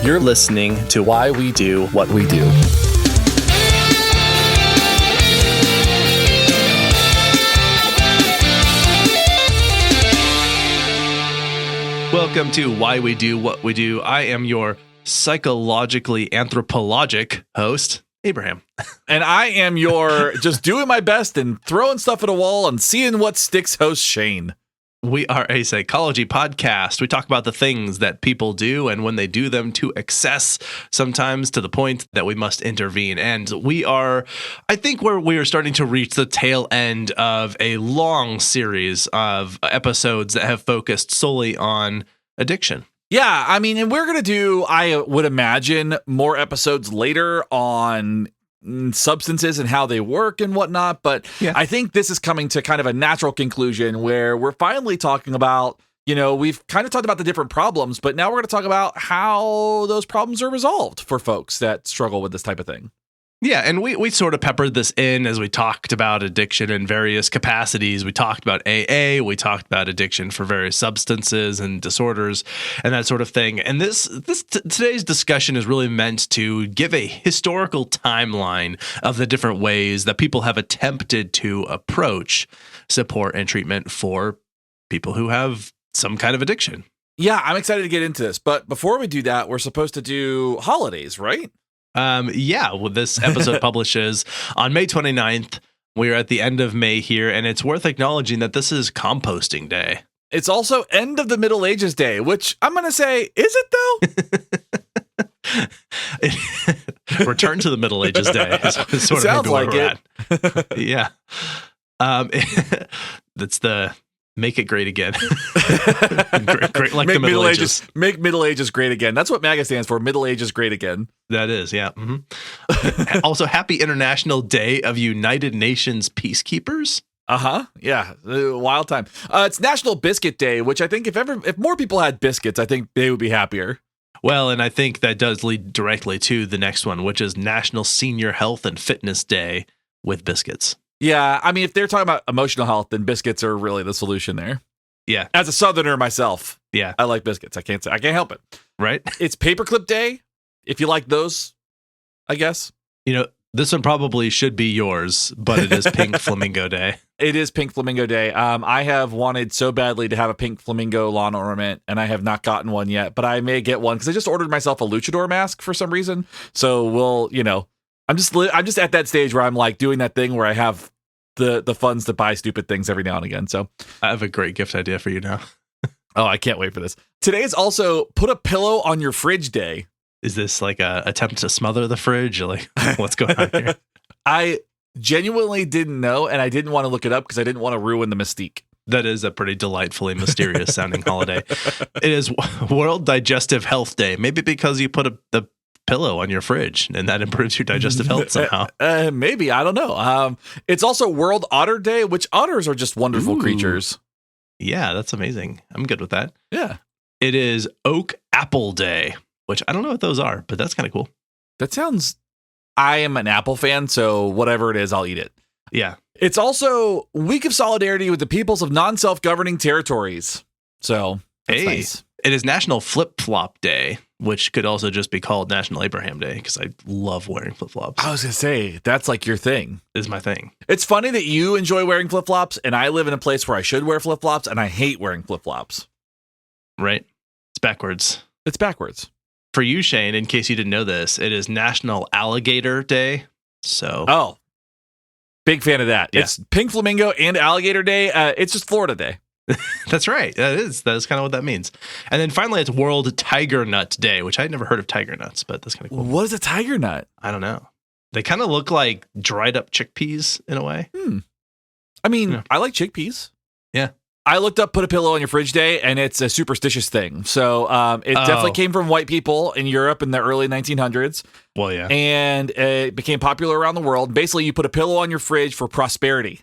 You're listening to Why We Do What We Do. Welcome to Why We Do What We Do. I am your psychologically anthropologic host, Abraham. And I am your just doing my best and throwing stuff at a wall and seeing what sticks host, Shane. We are a psychology podcast. We talk about the things that people do and when they do them to excess, sometimes to the point that we must intervene. And I think we are starting to reach the tail end of a long series of episodes that have focused solely on addiction. Yeah, I mean, and we're going to do, I would imagine, more episodes later on substances and how they work and whatnot. But yeah. I think this is coming to kind of a natural conclusion where we're finally talking about, we've kind of talked about the different problems, but now we're going to talk about how those problems are resolved for folks that struggle with this type of thing. Yeah, and we sort of peppered this in as we talked about addiction in various capacities. We talked about AA, we talked about addiction for various substances and disorders and that sort of thing. And today's discussion is really meant to give a historical timeline of the different ways that people have attempted to approach support and treatment for people who have some kind of addiction. Yeah, I'm excited to get into this. But before we do that, we're supposed to do holidays, right? Well, this episode publishes on May 29th. We're at the end of May here, and it's worth acknowledging that this is Composting Day. It's also end of the Middle Ages Day, which I'm going to say, is it though? Return to the Middle Ages Day is sort of where we're at. Yeah. That's the make it great again. great like make the Middle Ages. Make Middle Ages great again. That's what MAGA stands for. Middle Ages great again. That is, yeah. Mm-hmm. Also, Happy International Day of United Nations Peacekeepers. Yeah. Wild time. It's National Biscuit Day, which I think if more people had biscuits, I think they would be happier. Well, and I think that does lead directly to the next one, which is National Senior Health and Fitness Day with biscuits. Yeah, I mean, if they're talking about emotional health, then biscuits are really the solution there. Yeah. As a Southerner myself, yeah, I like biscuits. I can't help it. Right? It's Paperclip Day, if you like those, I guess. This one probably should be yours, but it is Pink Flamingo Day. It is Pink Flamingo Day. I have wanted so badly to have a pink flamingo lawn ornament, and I have not gotten one yet, but I may get one because I just ordered myself a luchador mask for some reason. So I'm just at that stage where I'm like doing that thing where I have the funds to buy stupid things every now and again. So I have a great gift idea for you now. Oh, I can't wait for this. Today is also Put a Pillow on Your Fridge Day. Is this like a attempt to smother the fridge? Or like, what's going on here? I genuinely didn't know, and I didn't want to look it up because I didn't want to ruin the mystique. That is a pretty delightfully mysterious sounding holiday. It is World Digestive Health Day. Maybe because you put the pillow on your fridge and that improves your digestive health somehow. Maybe, I don't know. It's also World Otter Day, which otters are just wonderful creatures. Yeah, that's amazing. I'm good with that. Yeah. It is Oak Apple Day, which I don't know what those are, but that's kind of cool. That sounds, I am an apple fan, so whatever it is, I'll eat it. Yeah. It's also Week of Solidarity with the Peoples of Non-Self-Governing Territories. So, that's nice. It is National Flip-Flop Day, which could also just be called National Abraham Day because I love wearing flip-flops. I was going to say, that's like your thing. Is my thing. It's funny that you enjoy wearing flip-flops, and I live in a place where I should wear flip-flops, and I hate wearing flip-flops. Right. It's backwards. It's backwards. For you, Shane, in case you didn't know this, it is National Alligator Day. So, oh, big fan of that. Yeah. It's Pink Flamingo and Alligator Day. It's just Florida Day. That's right. That is kind of what that means. And then finally, it's World Tiger Nut Day, which I'd never heard of tiger nuts, but that's kind of cool. What is a tiger nut? I don't know. They kind of look like dried up chickpeas in a way. I mean, I like chickpeas. Yeah. I looked up Put a Pillow on Your Fridge Day, and it's a superstitious thing. So it definitely came from white people in Europe in the early 1900s. Well, yeah. And it became popular around the world. Basically, you put a pillow on your fridge for prosperity.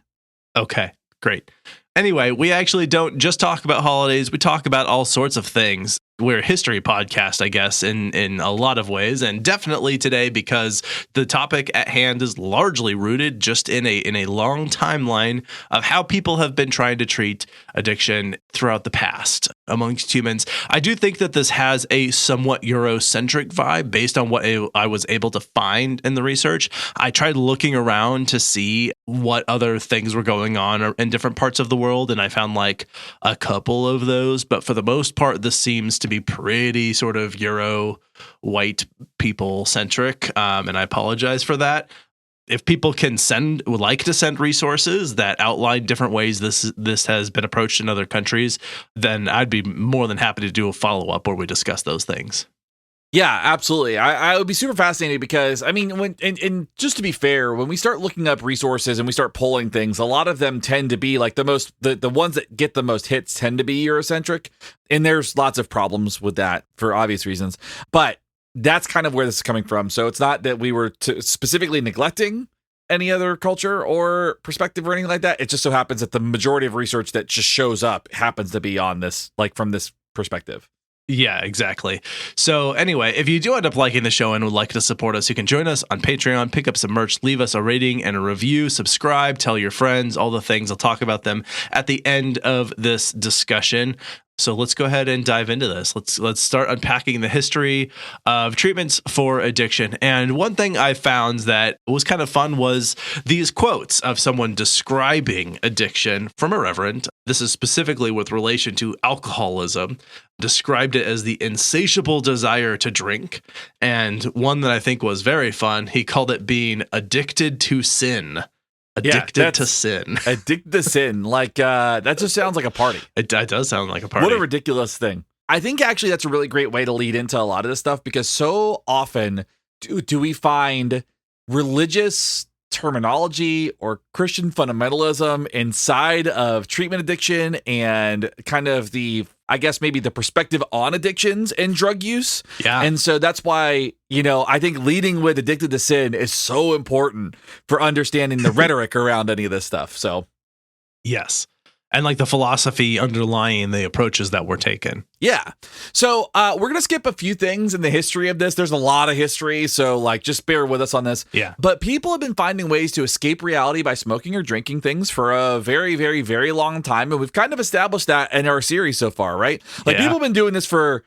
Okay, great. Anyway, we actually don't just talk about holidays. We talk about all sorts of things. We're a history podcast, I guess, in a lot of ways, and definitely today because the topic at hand is largely rooted just in a long timeline of how people have been trying to treat addiction throughout the past. amongst humans. I do think that this has a somewhat Eurocentric vibe based on what I was able to find in the research. I tried looking around to see what other things were going on in different parts of the world, and I found like a couple of those. But for the most part, this seems to be pretty sort of Euro white people centric, and I apologize for that. If people would like to send resources that outline different ways this has been approached in other countries, then I'd be more than happy to do a follow-up where we discuss those things. Yeah, absolutely. I would be super fascinated because, I mean, and just to be fair, when we start looking up resources and we start pulling things, a lot of them tend to be like the ones that get the most hits tend to be Eurocentric. And there's lots of problems with that for obvious reasons. But that's kind of where this is coming from. So it's not that we were specifically neglecting any other culture or perspective or anything like that. It just so happens that the majority of research that just shows up happens to be on this, like from this perspective. Yeah, exactly. So anyway, if you do end up liking the show and would like to support us, you can join us on Patreon, pick up some merch, leave us a rating and a review, subscribe, tell your friends, all the things. I'll talk about them at the end of this discussion. So let's go ahead and dive into this. Let's start unpacking the history of treatments for addiction. And one thing I found that was kind of fun was these quotes of someone describing addiction from a reverend. This is specifically with relation to alcoholism, described it as the insatiable desire to drink. And one that I think was very fun, he called it being addicted to sin. Addicted to sin. Addicted to sin. Like, that just sounds like a party. It does sound like a party. What a ridiculous thing. I think actually that's a really great way to lead into a lot of this stuff because so often do we find religious terminology or Christian fundamentalism inside of treatment addiction and kind of I guess maybe the perspective on addictions and drug use. Yeah. And so that's why, I think leading with addicted to sin is so important for understanding the rhetoric around any of this stuff. So, yes. And like the philosophy underlying the approaches that were taken. Yeah. So we're going to skip a few things in the history of this. There's a lot of history. So like, just bear with us on this. Yeah. But people have been finding ways to escape reality by smoking or drinking things for a very, very, very long time. And we've kind of established that in our series so far, right? Like people have been doing this for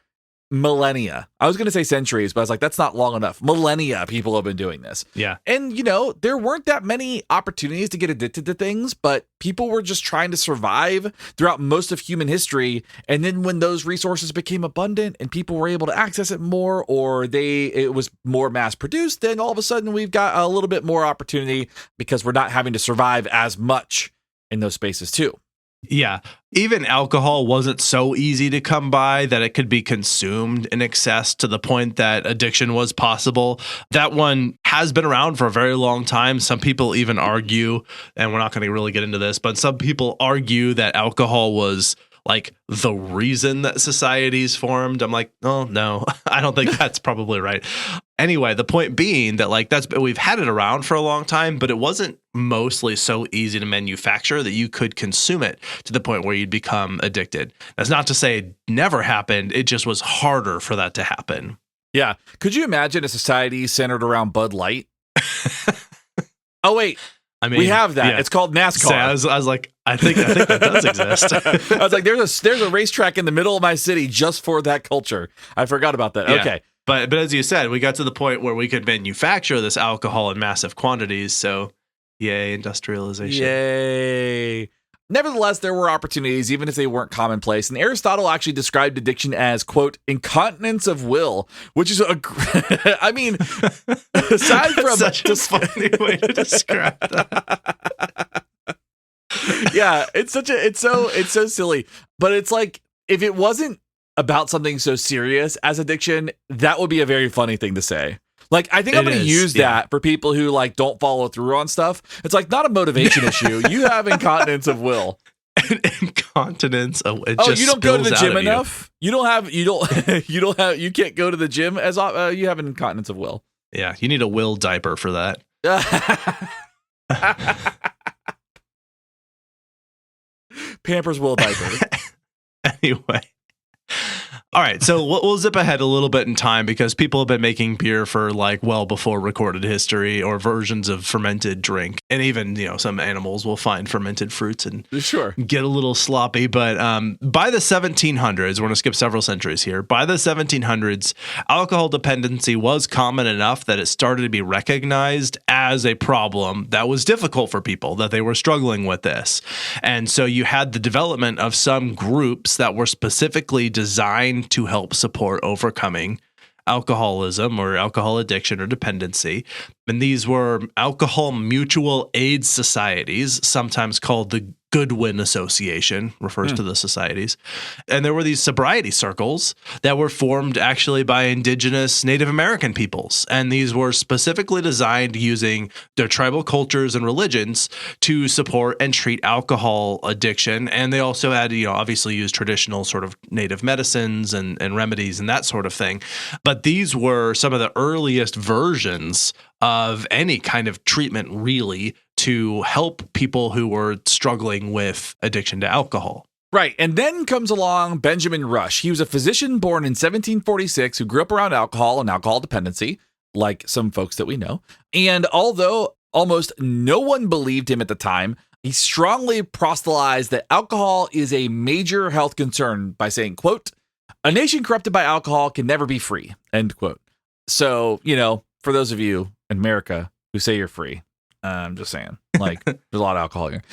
millennia. I was going to say centuries, but I was like, that's not long enough. Millennia people have been doing this. Yeah. And, there weren't that many opportunities to get addicted to things, but people were just trying to survive throughout most of human history. And then when those resources became abundant and people were able to access it more, or it was more mass produced, then all of a sudden we've got a little bit more opportunity because we're not having to survive as much in those spaces too. Yeah. Even alcohol wasn't so easy to come by that it could be consumed in excess to the point that addiction was possible. That one has been around for a very long time. Some people even argue, and we're not going to really get into this, but some people argue that alcohol was like the reason that societies formed. I'm like, oh no, I don't think that's probably right. Anyway, the point being that like we've had it around for a long time, but it wasn't mostly so easy to manufacture that you could consume it to the point where you'd become addicted. That's not to say it never happened. It just was harder for that to happen. Yeah. Could you imagine a society centered around Bud Light? Oh, wait. I mean, we have that. Yeah. It's called NASCAR. So I was like, I think that does exist. I was like, there's a racetrack in the middle of my city just for that culture. I forgot about that. Yeah. Okay. But as you said, we got to the point where we could manufacture this alcohol in massive quantities. So yay, industrialization. Yay. Nevertheless, there were opportunities, even if they weren't commonplace. And Aristotle actually described addiction as, quote, incontinence of will, which is I mean, aside from such a funny way to describe that. Yeah, it's so silly. But it's like, if it wasn't about something so serious as addiction, that would be a very funny thing to say. Like, I think I'm going to use that for people who like don't follow through on stuff. It's like not a motivation issue. You have incontinence of will. Incontinence of it. Oh, you don't go to the gym enough. You can't go to the gym as you have an incontinence of will. Yeah, you need a will diaper for that. Pampers will diaper. Anyway. All right, so we'll zip ahead a little bit in time because people have been making beer for like well before recorded history or versions of fermented drink. And even, some animals will find fermented fruits and get a little sloppy. But by the 1700s, we're going to skip several centuries here. By the 1700s, alcohol dependency was common enough that it started to be recognized as a problem that was difficult for people, that they were struggling with this. And so you had the development of some groups that were specifically designed to help support overcoming alcoholism or alcohol addiction or dependency. And these were alcohol mutual aid societies, sometimes called the Goodwin Association, refers to the societies. And there were these sobriety circles that were formed actually by indigenous Native American peoples. And these were specifically designed using their tribal cultures and religions to support and treat alcohol addiction. And they also had, obviously used traditional sort of native medicines and remedies and that sort of thing. But these were some of the earliest versions of any kind of treatment, really, to help people who were struggling with addiction to alcohol. Right. And then comes along Benjamin Rush. He was a physician born in 1746 who grew up around alcohol and alcohol dependency, like some folks that we know. And although almost no one believed him at the time, he strongly proselytized that alcohol is a major health concern by saying, quote, "A nation corrupted by alcohol can never be free," end quote. So, for those of you in America who say you're free, I'm just saying, there's a lot of alcohol here.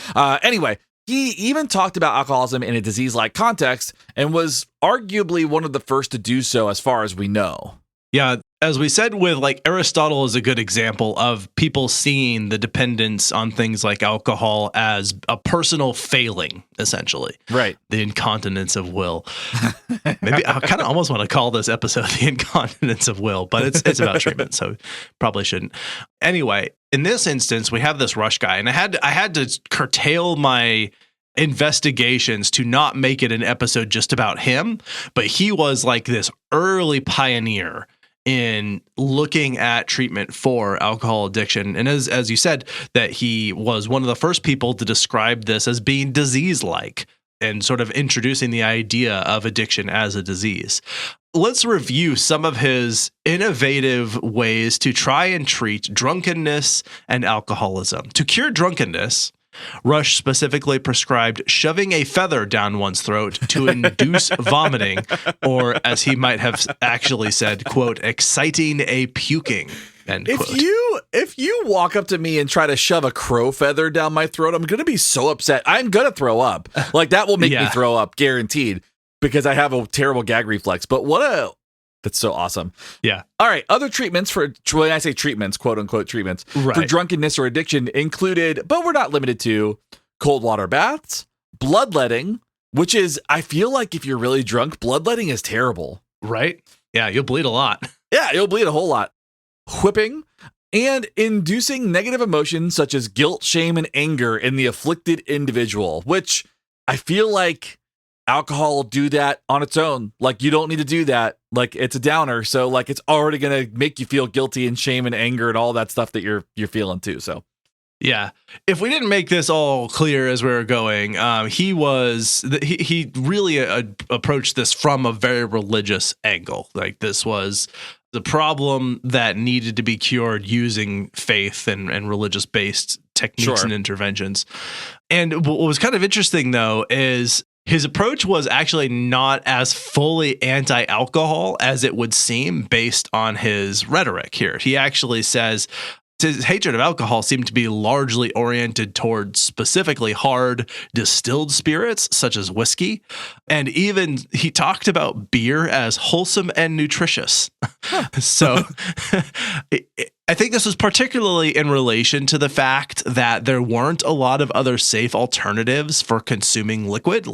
Anyway, he even talked about alcoholism in a disease-like context and was arguably one of the first to do so as far as we know. Yeah, as we said with Aristotle is a good example of people seeing the dependence on things like alcohol as a personal failing, essentially. Right. The incontinence of will. Maybe I kind of almost want to call this episode The Incontinence of Will, but it's about treatment, so probably shouldn't. Anyway, in this instance, we have this Rush guy, and I had to curtail my investigations to not make it an episode just about him, but he was like this early pioneer in looking at treatment for alcohol addiction. And as you said, that he was one of the first people to describe this as being disease-like and sort of introducing the idea of addiction as a disease. Let's review some of his innovative ways to try and treat drunkenness and alcoholism. To cure drunkenness, Rush specifically prescribed shoving a feather down one's throat to induce vomiting, or as he might have actually said, quote, "exciting a puking," end quote. If you walk up to me and try to shove a crow feather down my throat, I'm going to be so upset. I'm going to throw up. That will make me throw up, guaranteed, because I have a terrible gag reflex. But that's so awesome. Yeah. All right. Other treatments when I say treatments, quote unquote treatments, right, for drunkenness or addiction included, but we're not limited to, cold water baths, bloodletting, which is, I feel like if you're really drunk, bloodletting is terrible. Right? Yeah, you'll bleed a lot. Yeah, you'll bleed a whole lot. Whipping, and inducing negative emotions such as guilt, shame, and anger in the afflicted individual, which I feel like alcohol will do that on its own. You don't need to do that. It's a downer. So it's already going to make you feel guilty and shame and anger and all that stuff that you're feeling too. So yeah, if we didn't make this all clear as we were going, he really approached this from a very religious angle. This was the problem that needed to be cured using faith and religious-based techniques and interventions. And what was kind of interesting, though, is his approach was actually not as fully anti-alcohol as it would seem based on his rhetoric here. He actually says his hatred of alcohol seemed to be largely oriented towards specifically hard distilled spirits, such as whiskey. And even he talked about beer as wholesome and nutritious. So I think this was particularly in relation to the fact that there weren't a lot of other safe alternatives for consuming liquid.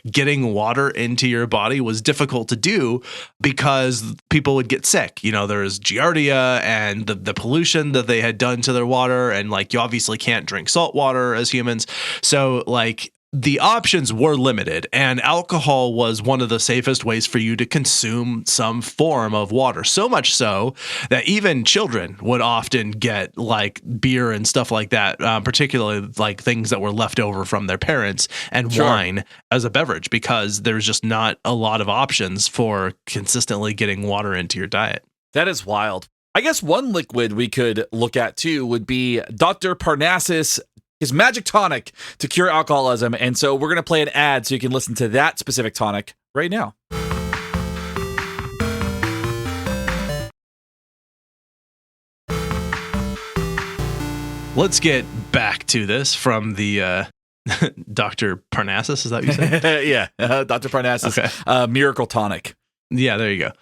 Getting water into your body was difficult to do because people would get sick. There's giardia and the pollution that they had done to their water. And you obviously can't drink salt water as humans. So the options were limited, and alcohol was one of the safest ways for you to consume some form of water. So much so that even children would often get like beer and stuff like that, particularly like things that were left over from their parents, and wine as a beverage, because there's just not a lot of options for consistently getting water into your diet. That is wild. I guess one liquid we could look at too would be Dr. Parnassus, his magic tonic to cure alcoholism. And so we're going to play an ad so you can listen to that specific tonic right now. Let's get back to this from the Dr. Parnassus. Is that what you said? Yeah, Dr. Parnassus, miracle tonic. Yeah, there you go.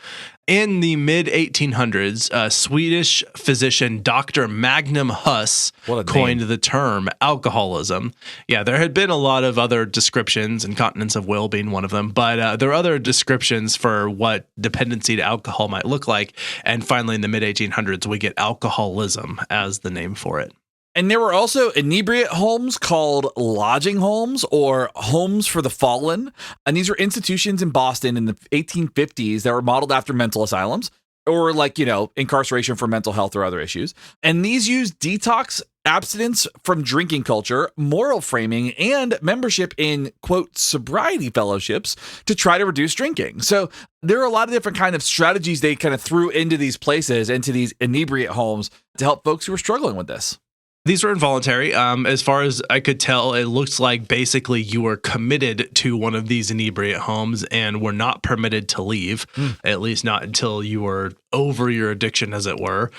In the mid-1800s, Swedish physician Dr. Magnum Huss coined the term alcoholism. Yeah, there had been a lot of other descriptions, incontinence of will being one of them, but there are other descriptions for what dependency to alcohol might look like. And finally, in the mid-1800s, we get alcoholism as the name for it. And there were also inebriate homes called lodging homes or homes for the fallen. And these were institutions in Boston in the 1850s that were modeled after mental asylums or like, incarceration for mental health or other issues. And these used detox, abstinence from drinking culture, moral framing, and membership in, quote, sobriety fellowships to try to reduce drinking. So there are a lot of different kind of strategies they kind of threw into these places, into these inebriate homes to help folks who were struggling with this. These were involuntary. As far as I could tell, it looks like basically you were committed to one of these inebriate homes and were not permitted to leave, at least not until you were over your addiction, as it were.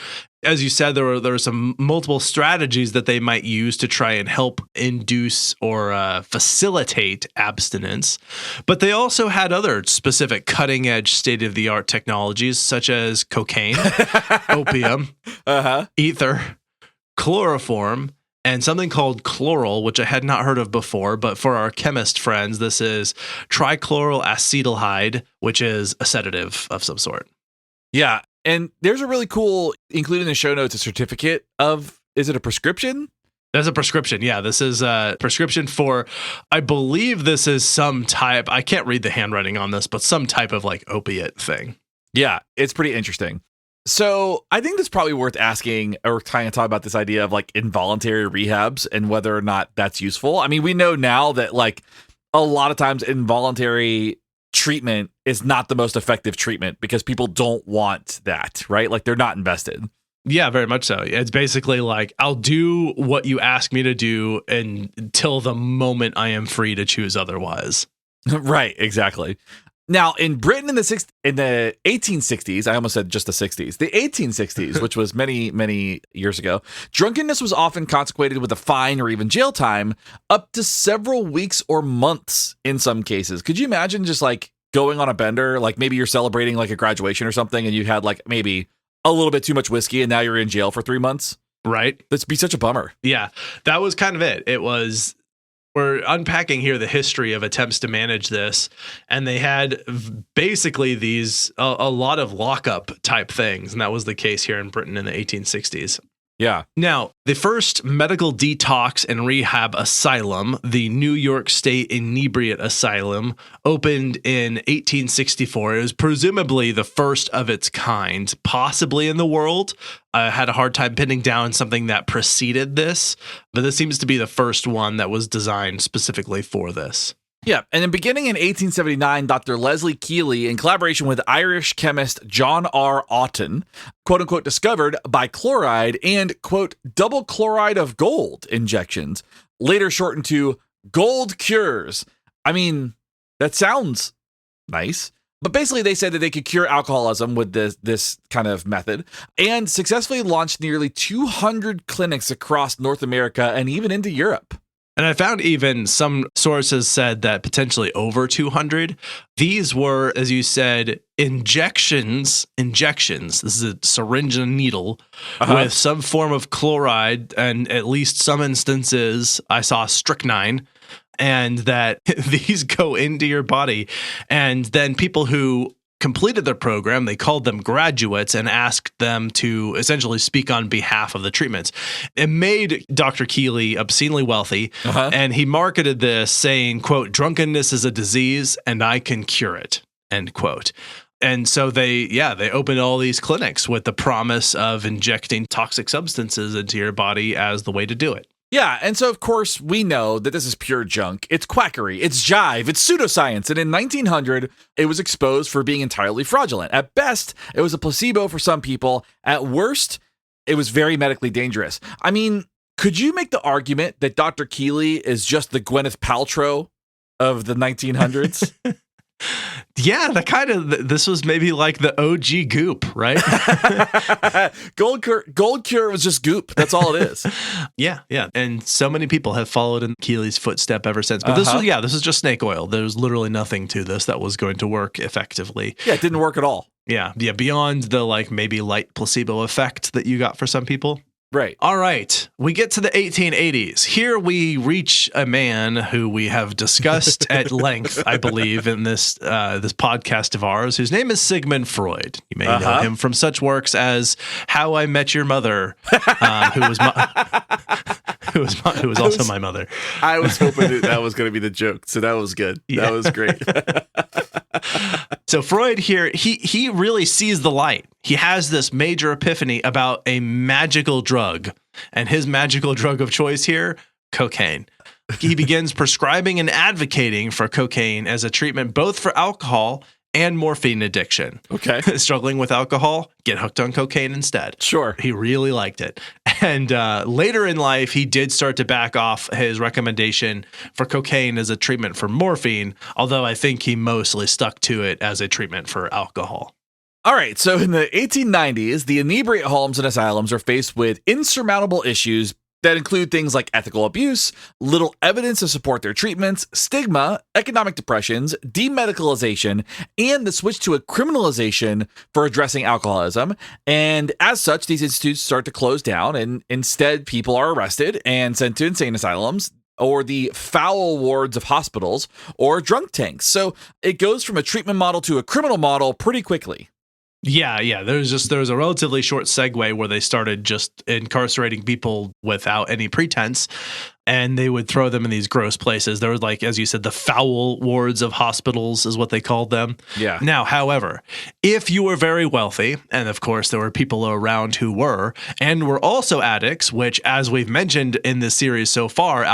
As you said, there were some multiple strategies that they might use to try and help induce or facilitate abstinence. But they also had other specific cutting-edge, state-of-the-art technologies, such as cocaine, opium, ether, chloroform, and something called chloral, which I had not heard of before, but for our chemist friends, this is trichloral acetaldehyde, which is a sedative of some sort. Yeah, and there's a really cool, included in the show notes, a certificate of, is it a prescription? There's a prescription. Yeah, this is a prescription for, I believe this is some type, I can't read the handwriting on this, but some type of like opiate thing. Yeah, it's pretty interesting. So I think that's probably worth asking or trying to talk about this idea of like involuntary rehabs and whether or not that's useful. I mean, we know now that like a lot of times involuntary treatment is not the most effective treatment because people don't want that, right? Like they're not invested. Yeah, very much so. It's basically like, I'll do what you ask me to do until the moment I am free to choose otherwise. Right, exactly. Now, in Britain in the 1860s, I almost said just the 60s, the 1860s, which was many, many years ago, drunkenness was often consequated with a fine or even jail time up to several weeks or months in some cases. Could you imagine just like going on a bender, like maybe you're celebrating like a graduation or something and you had like maybe a little bit too much whiskey and now you're in jail for 3 months? Right. That'd be such a bummer. Yeah, that was kind of it. It was... We're unpacking here the history of attempts to manage this, and they had basically these a lot of lockup type things, and that was the case here in Britain in the 1860s. Yeah. Now, the first medical detox and rehab asylum, the New York State Inebriate Asylum, opened in 1864. It was presumably the first of its kind, possibly in the world. I had a hard time pinning down something that preceded this, but this seems to be the first one that was designed specifically for this. Yeah, and then beginning in 1879, Dr. Leslie Keeley, in collaboration with Irish chemist John R. Otten, quote-unquote, discovered bichloride and, quote, double chloride of gold injections, later shortened to gold cures. I mean, that sounds nice. But basically, they said that they could cure alcoholism with this kind of method and successfully launched nearly 200 clinics across North America and even into Europe. And I found even some sources said that potentially over 200. These were, as you said, injections. This is a syringe and a needle with some form of chloride, and at least some instances I saw strychnine, and that these go into your body. And then people who completed their program, they called them graduates and asked them to essentially speak on behalf of the treatments. It made Dr. Keeley obscenely wealthy, and he marketed this saying, quote, "Drunkenness is a disease and I can cure it," end quote. And so they opened all these clinics with the promise of injecting toxic substances into your body as the way to do it. Yeah, and so of course we know that this is pure junk. It's quackery, it's jive, it's pseudoscience, and in 1900, it was exposed for being entirely fraudulent. At best, it was a placebo for some people. At worst, it was very medically dangerous. I mean, could you make the argument that Dr. Keeley is just the Gwyneth Paltrow of the 1900s? Yeah, this was maybe like the OG Goop, right? Gold Cure was just Goop. That's all it is. Yeah. And so many people have followed in Keeley's footstep ever since. But this is just snake oil. There's literally nothing to this that was going to work effectively. Yeah, it didn't work at all. Yeah. Beyond the maybe light placebo effect that you got for some people. Right. All right. We get to the 1880s. Here we reach a man who we have discussed at length, I believe, in this podcast of ours, whose name is Sigmund Freud. You may know him from such works as How I Met Your Mother, who was also my mother. I was hoping that was going to be the joke, so that was good. Yeah. That was great. So Freud here, he really sees the light. He has this major epiphany about a magical drug, and his magical drug of choice here, cocaine. He begins prescribing and advocating for cocaine as a treatment both for alcohol and morphine addiction. Okay. Struggling with alcohol, get hooked on cocaine instead. Sure. He really liked it. And later in life, he did start to back off his recommendation for cocaine as a treatment for morphine, although I think he mostly stuck to it as a treatment for alcohol. All right, so in the 1890s, the inebriate homes and asylums are faced with insurmountable issues that include things like ethical abuse, little evidence to support their treatments, stigma, economic depressions, demedicalization, and the switch to a criminalization for addressing alcoholism. And as such, these institutes start to close down, and instead people are arrested and sent to insane asylums or the foul wards of hospitals or drunk tanks. So it goes from a treatment model to a criminal model pretty quickly. Yeah. There was a relatively short segue where they started just incarcerating people without any pretense, and they would throw them in these gross places. There were, like, as you said, the foul wards of hospitals is what they called them. Yeah. Now, however, if you were very wealthy, and of course there were people around who were, and were also addicts, which, as we've mentioned in this series so far,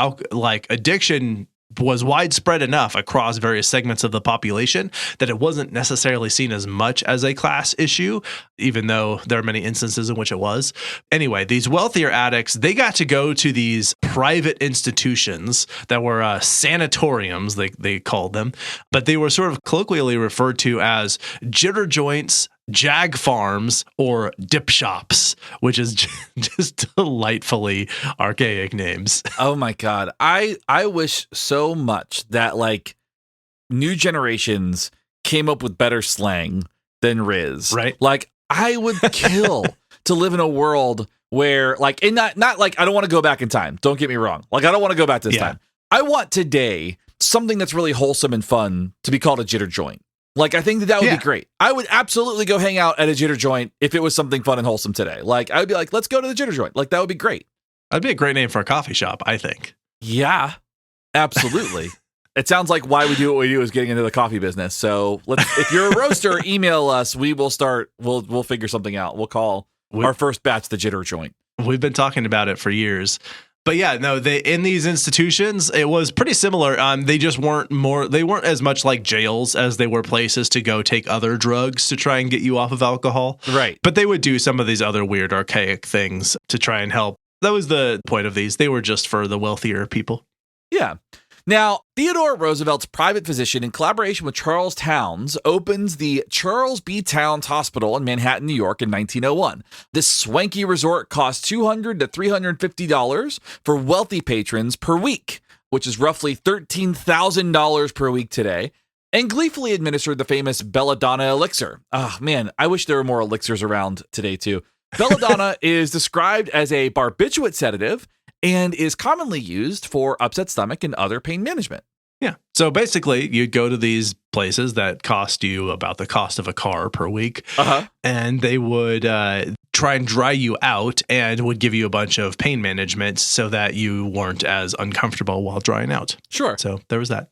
addiction was widespread enough across various segments of the population that it wasn't necessarily seen as much as a class issue, even though there are many instances in which it was. Anyway, these wealthier addicts, they got to go to these private institutions that were sanatoriums, they called them, but they were sort of colloquially referred to as jitter joints, jag farms, or dip shops, which is just delightfully archaic names. Oh my God. I wish so much that new generations came up with better slang than Riz. Right. I would kill to live in a world where and not I don't want to go back in time. Don't get me wrong. I don't want to go back this time. I want today something that's really wholesome and fun to be called a jitter joint. I think that would be great. I would absolutely go hang out at a jitter joint if it was something fun and wholesome today. I would be like, let's go to the jitter joint. That would be great. That'd be a great name for a coffee shop, I think. Yeah, absolutely. It sounds like why we do what we do is getting into the coffee business. So if you're a roaster, email us. We will start. We'll figure something out. We'll call our first batch the jitter joint. We've been talking about it for years. But yeah, no, in these institutions, it was pretty similar. They just weren't as much like jails as they were places to go take other drugs to try and get you off of alcohol. Right. But they would do some of these other weird, archaic things to try and help. That was the point of these. They were just for the wealthier people. Yeah. Now, Theodore Roosevelt's private physician, in collaboration with Charles Towns, opens the Charles B. Towns Hospital in Manhattan, New York in 1901. This swanky resort cost $200 to $350 for wealthy patrons per week, which is roughly $13,000 per week today, and gleefully administered the famous belladonna elixir. Oh, man, I wish there were more elixirs around today, too. Belladonna is described as a barbiturate sedative and is commonly used for upset stomach and other pain management. Yeah. So basically, you'd go to these places that cost you about the cost of a car per week, and they would try and dry you out and would give you a bunch of pain management so that you weren't as uncomfortable while drying out. Sure. So there was that.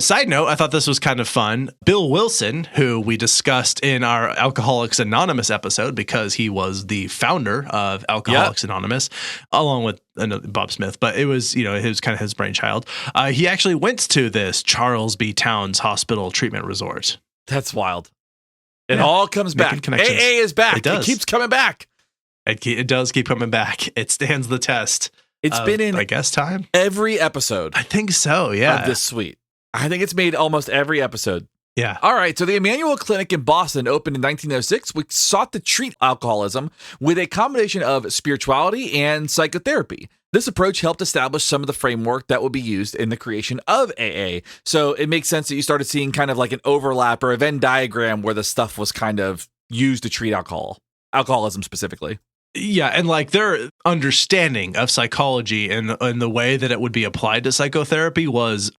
Side note, I thought this was kind of fun. Bill Wilson, who we discussed in our Alcoholics Anonymous episode because he was the founder of Alcoholics Anonymous, along with Bob Smith, but it was, it was kind of his brainchild. He actually went to this Charles B. Towns Hospital Treatment Resort. That's wild. It all comes back. AA is back. It does. It keeps coming back. It does keep coming back. It stands the test. It's been in, I guess, time. Every episode. I think so, yeah. Of this suite. I think it's made almost every episode. Yeah. All right. So the Emmanuel Clinic in Boston opened in 1906, which sought to treat alcoholism with a combination of spirituality and psychotherapy. This approach helped establish some of the framework that would be used in the creation of AA. So it makes sense that you started seeing kind of like an overlap or a Venn diagram where the stuff was kind of used to treat alcoholism specifically. Yeah, and like their understanding of psychology and the way that it would be applied to psychotherapy was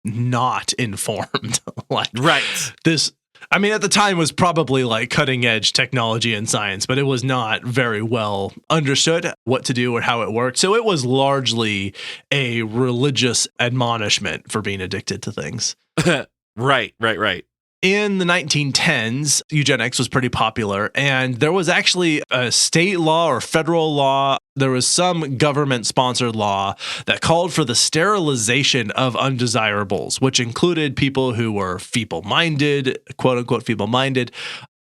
not informed. This, I mean, at the time was probably like cutting edge technology and science, but it was not very well understood what to do or how it worked. So it was largely a religious admonishment for being addicted to things. Right. In the 1910s, eugenics was pretty popular, and there was actually a state law or federal law. There was some government-sponsored law that called for the sterilization of undesirables, which included people who were feeble-minded, quote-unquote feeble-minded,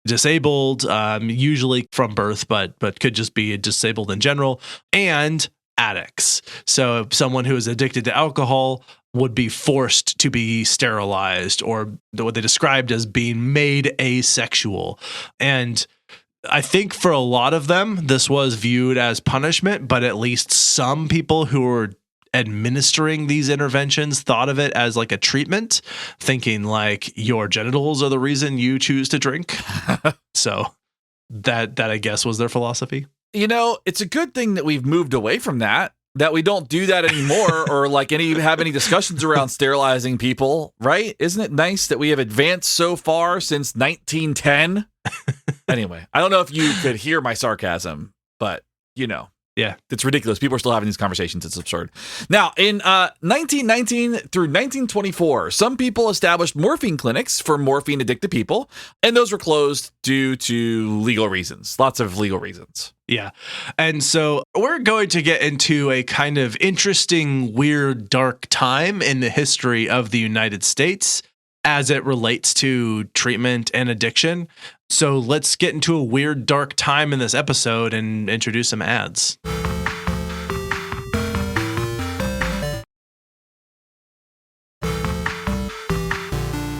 disabled, usually from birth, but could just be disabled in general, and addicts. So someone who is addicted to alcohol would be forced to be sterilized, or what they described as being made asexual. And I think for a lot of them, this was viewed as punishment, but at least some people who were administering these interventions thought of it as like a treatment, thinking like your genitals are the reason you choose to drink. So that I guess was their philosophy. It's a good thing that we've moved away from that we don't do that anymore or like have any discussions around sterilizing people, right? Isn't it nice that we have advanced so far since 1910? Anyway, I don't know if you could hear my sarcasm, but yeah, it's ridiculous. People are still having these conversations. It's absurd. Now, in 1919 through 1924, some people established morphine clinics for morphine addicted people, and those were closed due to legal reasons. Lots of legal reasons. Yeah. And so we're going to get into a kind of interesting, weird, dark time in the history of the United States as it relates to treatment and addiction. So let's get into a weird, dark time in this episode and introduce some ads.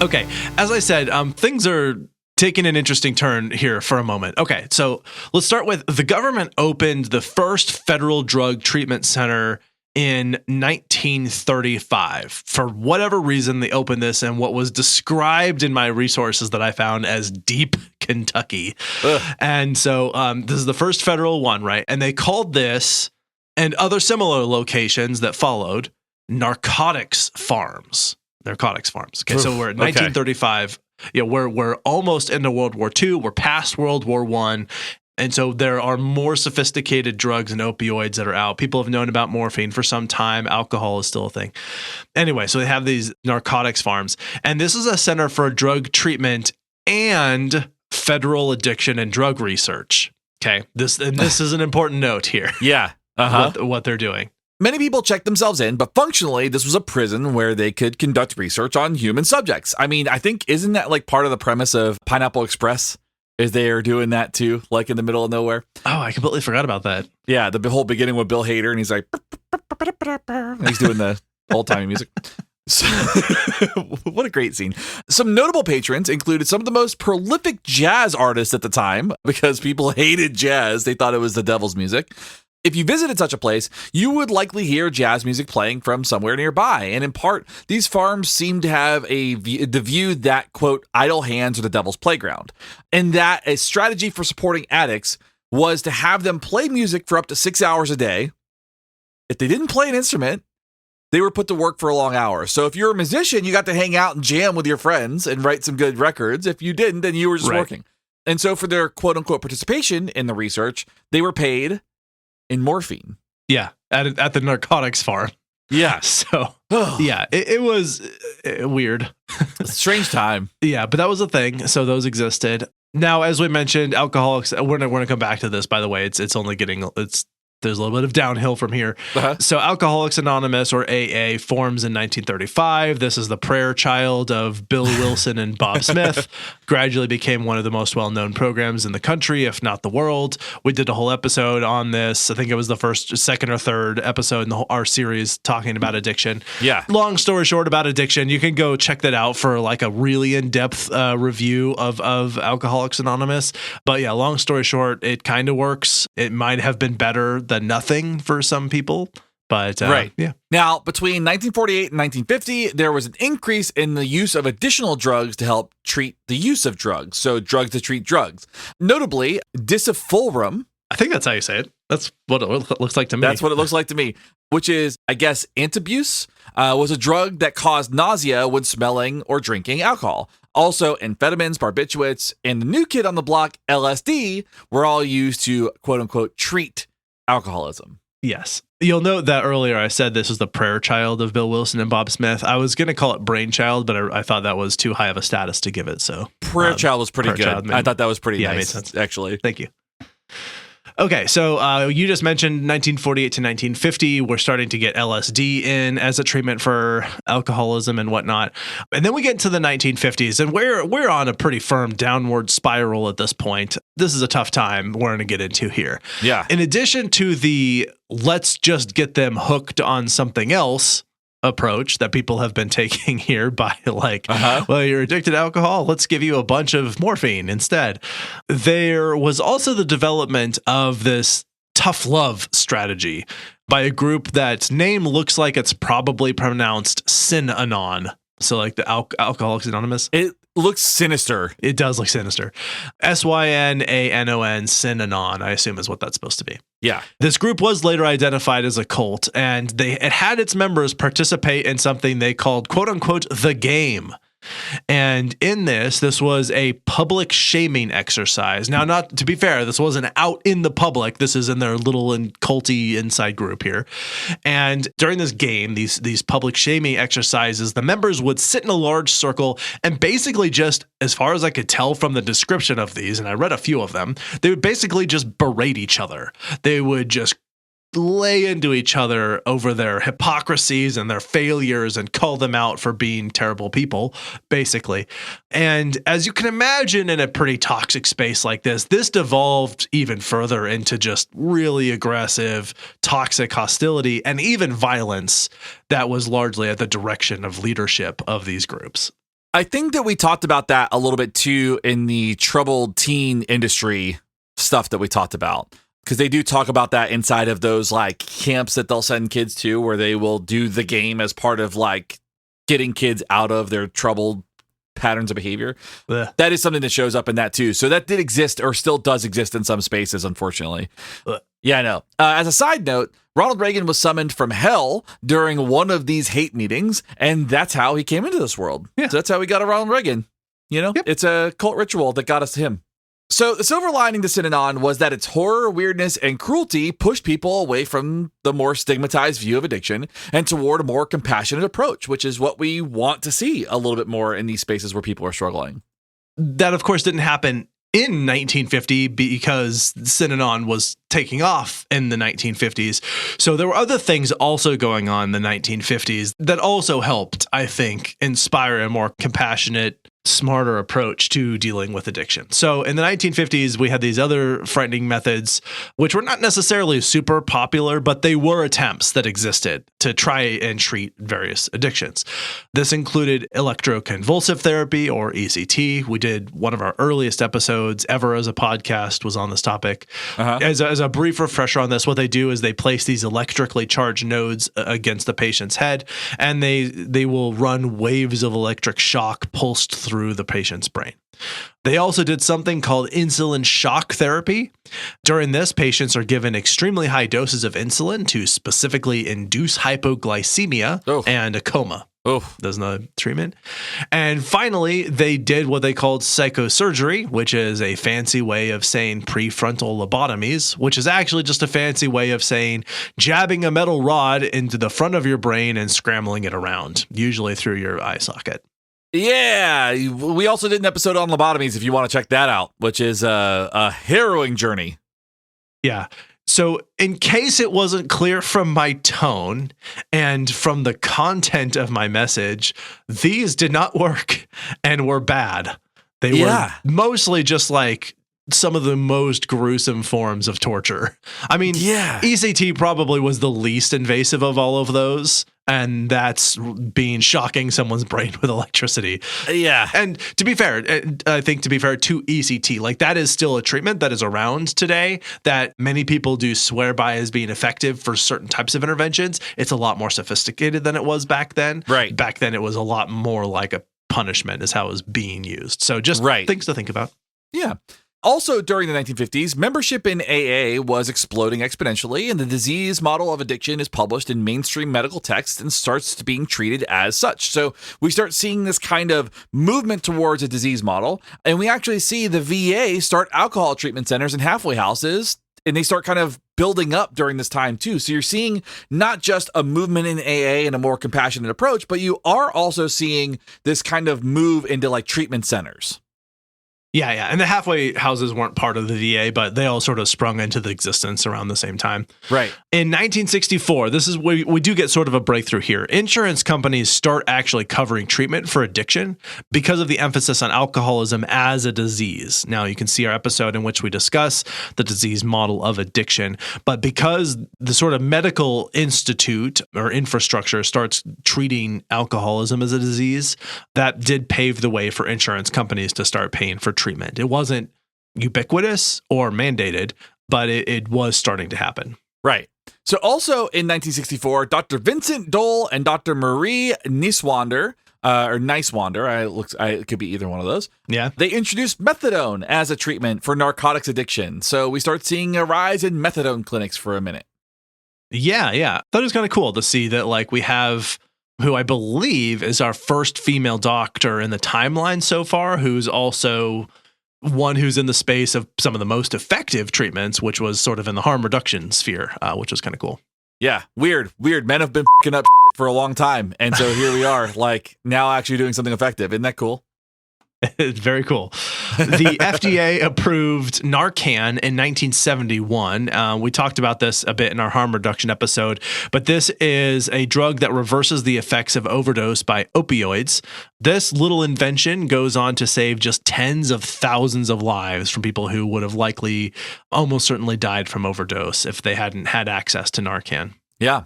Okay, as I said, things are taking an interesting turn here for a moment. Okay, so let's start with the government opened the first federal drug treatment center in 1935. For whatever reason, they opened this in what was described in my resources that I found as Deep Kentucky. Ugh. And so this is the first federal one, right? And they called this and other similar locations that followed narcotics farms. Narcotics farms. Okay, so we're at 1935. Yeah, we're almost into World War II. We're past World War I. And so there are more sophisticated drugs and opioids that are out. People have known about morphine for some time. Alcohol is still a thing. Anyway, so they have these narcotics farms. And this is a center for drug treatment and federal addiction and drug research. Okay, this is an important note here. Yeah. What they're doing. Many people checked themselves in, but functionally, this was a prison where they could conduct research on human subjects. I mean, I think, isn't that like part of the premise of Pineapple Express? Is they are doing that too, like in the middle of nowhere? Oh, I completely forgot about that. Yeah, the whole beginning with Bill Hader, and he's like, and he's doing the old-timey music. So, what a great scene. Some notable patrons included some of the most prolific jazz artists at the time, because people hated jazz. They thought it was the devil's music. If you visited such a place, you would likely hear jazz music playing from somewhere nearby. And in part, these farms seem to have the view that, quote, idle hands are the devil's playground. And that a strategy for supporting addicts was to have them play music for up to 6 hours a day. If they didn't play an instrument, they were put to work for long hours. So if you're a musician, you got to hang out and jam with your friends and write some good records. If you didn't, then you were just working. And so for their quote unquote participation in the research, they were paid in morphine. Yeah, at the narcotics farm. Yeah. So, yeah, it was weird. Strange time. Yeah, but that was a thing. So those existed. Now, as we mentioned, alcoholics, we're going to come back to this, by the way. It's only getting, there's a little bit of downhill from here. So Alcoholics Anonymous, or AA, forms in 1935. This is the prayer child of Bill Wilson and Bob Smith. Gradually became one of the most well-known programs in the country, if not the world. We did a whole episode on this. I think it was the first, second, or third episode in our series talking about addiction. Yeah. Long story short about addiction, you can go check that out for like a really in-depth review of Alcoholics Anonymous. But yeah, long story short, it kind of works. It might have been better than nothing for some people, but yeah. Now, between 1948 and 1950, there was an increase in the use of additional drugs to help treat the use of drugs. So drugs to treat drugs. Notably, disulfiram. I think that's how you say it. That's what it looks like to me. That's what it looks like to me, which is, I guess, antabuse, was a drug that caused nausea when smelling or drinking alcohol. Also, amphetamines, barbiturates, and the new kid on the block, LSD, were all used to, quote unquote, treat alcoholism. Yes. You'll note that earlier I said this was the prayer child of Bill Wilson and Bob Smith. I was going to call it brainchild, but I thought that was too high of a status to give it. So prayer child was pretty good. I thought that was pretty nice. Made sense. Actually. Thank you. Okay, so you just mentioned 1948 to 1950. We're starting to get LSD in as a treatment for alcoholism and whatnot. And then we get into the 1950s, and we're on a pretty firm downward spiral at this point. This is a tough time we're going to get into here. Yeah. In addition to the let's just get them hooked on something else approach that people have been taking here by like, well, you're addicted to alcohol, let's give you a bunch of morphine instead. There was also the development of this tough love strategy by a group that name looks like it's probably pronounced Synanon. So like the Alcoholics Anonymous. It looks sinister. It does look sinister. Synanon, Synanon, I assume is what that's supposed to be. Yeah. This group was later identified as a cult, and it had its members participate in something they called, quote unquote, the game. And in this was a public shaming exercise. Now, not to be fair, this wasn't out in the public. This is in their little and culty inside group here. And during this game, these public shaming exercises, the members would sit in a large circle and basically just, as far as I could tell from the description of these, and I read a few of them, they would basically just berate each other. They would just lay into each other over their hypocrisies and their failures and call them out for being terrible people, basically. And as you can imagine, in a pretty toxic space like this devolved even further into just really aggressive, toxic hostility and even violence that was largely at the direction of leadership of these groups. I think that we talked about that a little bit too in the troubled teen industry stuff that we talked about. Because they do talk about that inside of those like camps that they'll send kids to, where they will do the game as part of like getting kids out of their troubled patterns of behavior. That is something that shows up in that too. So that did exist, or still does exist in some spaces, unfortunately. Yeah, I know. As a side note, Ronald Reagan was summoned from hell during one of these hate meetings, and that's how he came into this world. Yeah. So that's how we got a Ronald Reagan. You know, It's a cult ritual that got us to him. So the silver lining to Synanon was that its horror, weirdness, and cruelty pushed people away from the more stigmatized view of addiction and toward a more compassionate approach, which is what we want to see a little bit more in these spaces where people are struggling. That, of course, didn't happen in 1950 because Synanon was taking off in the 1950s. So there were other things also going on in the 1950s that also helped, I think, inspire a more compassionate, smarter approach to dealing with addiction. So in the 1950s, we had these other frightening methods, which were not necessarily super popular, but they were attempts that existed to try and treat various addictions. This included electroconvulsive therapy, or ECT. We did one of our earliest episodes ever as a podcast was on this topic. As a brief refresher on this, what they do is they place these electrically charged nodes against the patient's head, and they will run waves of electric shock pulsed through the patient's brain. They also did something called insulin shock therapy. During this, patients are given extremely high doses of insulin to specifically induce hypoglycemia and a coma. There's no treatment. And finally, they did what they called psychosurgery, which is a fancy way of saying prefrontal lobotomies, which is actually just a fancy way of saying jabbing a metal rod into the front of your brain and scrambling it around, usually through your eye socket. Yeah, we also did an episode on lobotomies if you want to check that out, which is a harrowing journey. Yeah. So in case it wasn't clear from my tone and from the content of my message, these did not work and were bad. They were mostly just like some of the most gruesome forms of torture. I mean, ECT probably was the least invasive of all of those. And that's shocking someone's brain with electricity. Yeah. And to be fair, I think to ECT, like that is still a treatment that is around today that many people do swear by as being effective for certain types of interventions. It's a lot more sophisticated than it was back then. Right. Back then, it was a lot more like a punishment is how it was being used. So just things to think about. Yeah. Also, during the 1950s, membership in AA was exploding exponentially, and the disease model of addiction is published in mainstream medical texts and starts being treated as such. So we start seeing this kind of movement towards a disease model, and we actually see the VA start alcohol treatment centers and halfway houses, and they start kind of building up during this time too. So you're seeing not just a movement in AA and a more compassionate approach, but you are also seeing this kind of move into like treatment centers. Yeah. And the halfway houses weren't part of the VA, but they all sort of sprung into the existence around the same time. Right. In 1964, this is where we do get sort of a breakthrough here. Insurance companies start actually covering treatment for addiction because of the emphasis on alcoholism as a disease. Now, you can see our episode in which we discuss the disease model of addiction, but because the sort of medical institute or infrastructure starts treating alcoholism as a disease, that did pave the way for insurance companies to start paying for treatment. It wasn't ubiquitous or mandated, but it was starting to happen. Right. So also in 1964, Dr. Vincent Dole and Dr. Marie Niswander, it could be either one of those. Yeah. They introduced methadone as a treatment for narcotics addiction. So we start seeing a rise in methadone clinics for a minute. Yeah. I thought it was kind of cool to see that like we have who I believe is our first female doctor in the timeline so far, who's also one who's in the space of some of the most effective treatments, which was sort of in the harm reduction sphere, which was kind of cool. Yeah, weird. Men have been f***ing up for a long time. And so here we are, like now actually doing something effective. Isn't that cool? It's very cool. The FDA approved Narcan in 1971. We talked about this a bit in our harm reduction episode, but this is a drug that reverses the effects of overdose by opioids. This little invention goes on to save just tens of thousands of lives from people who would have likely almost certainly died from overdose if they hadn't had access to Narcan. Yeah.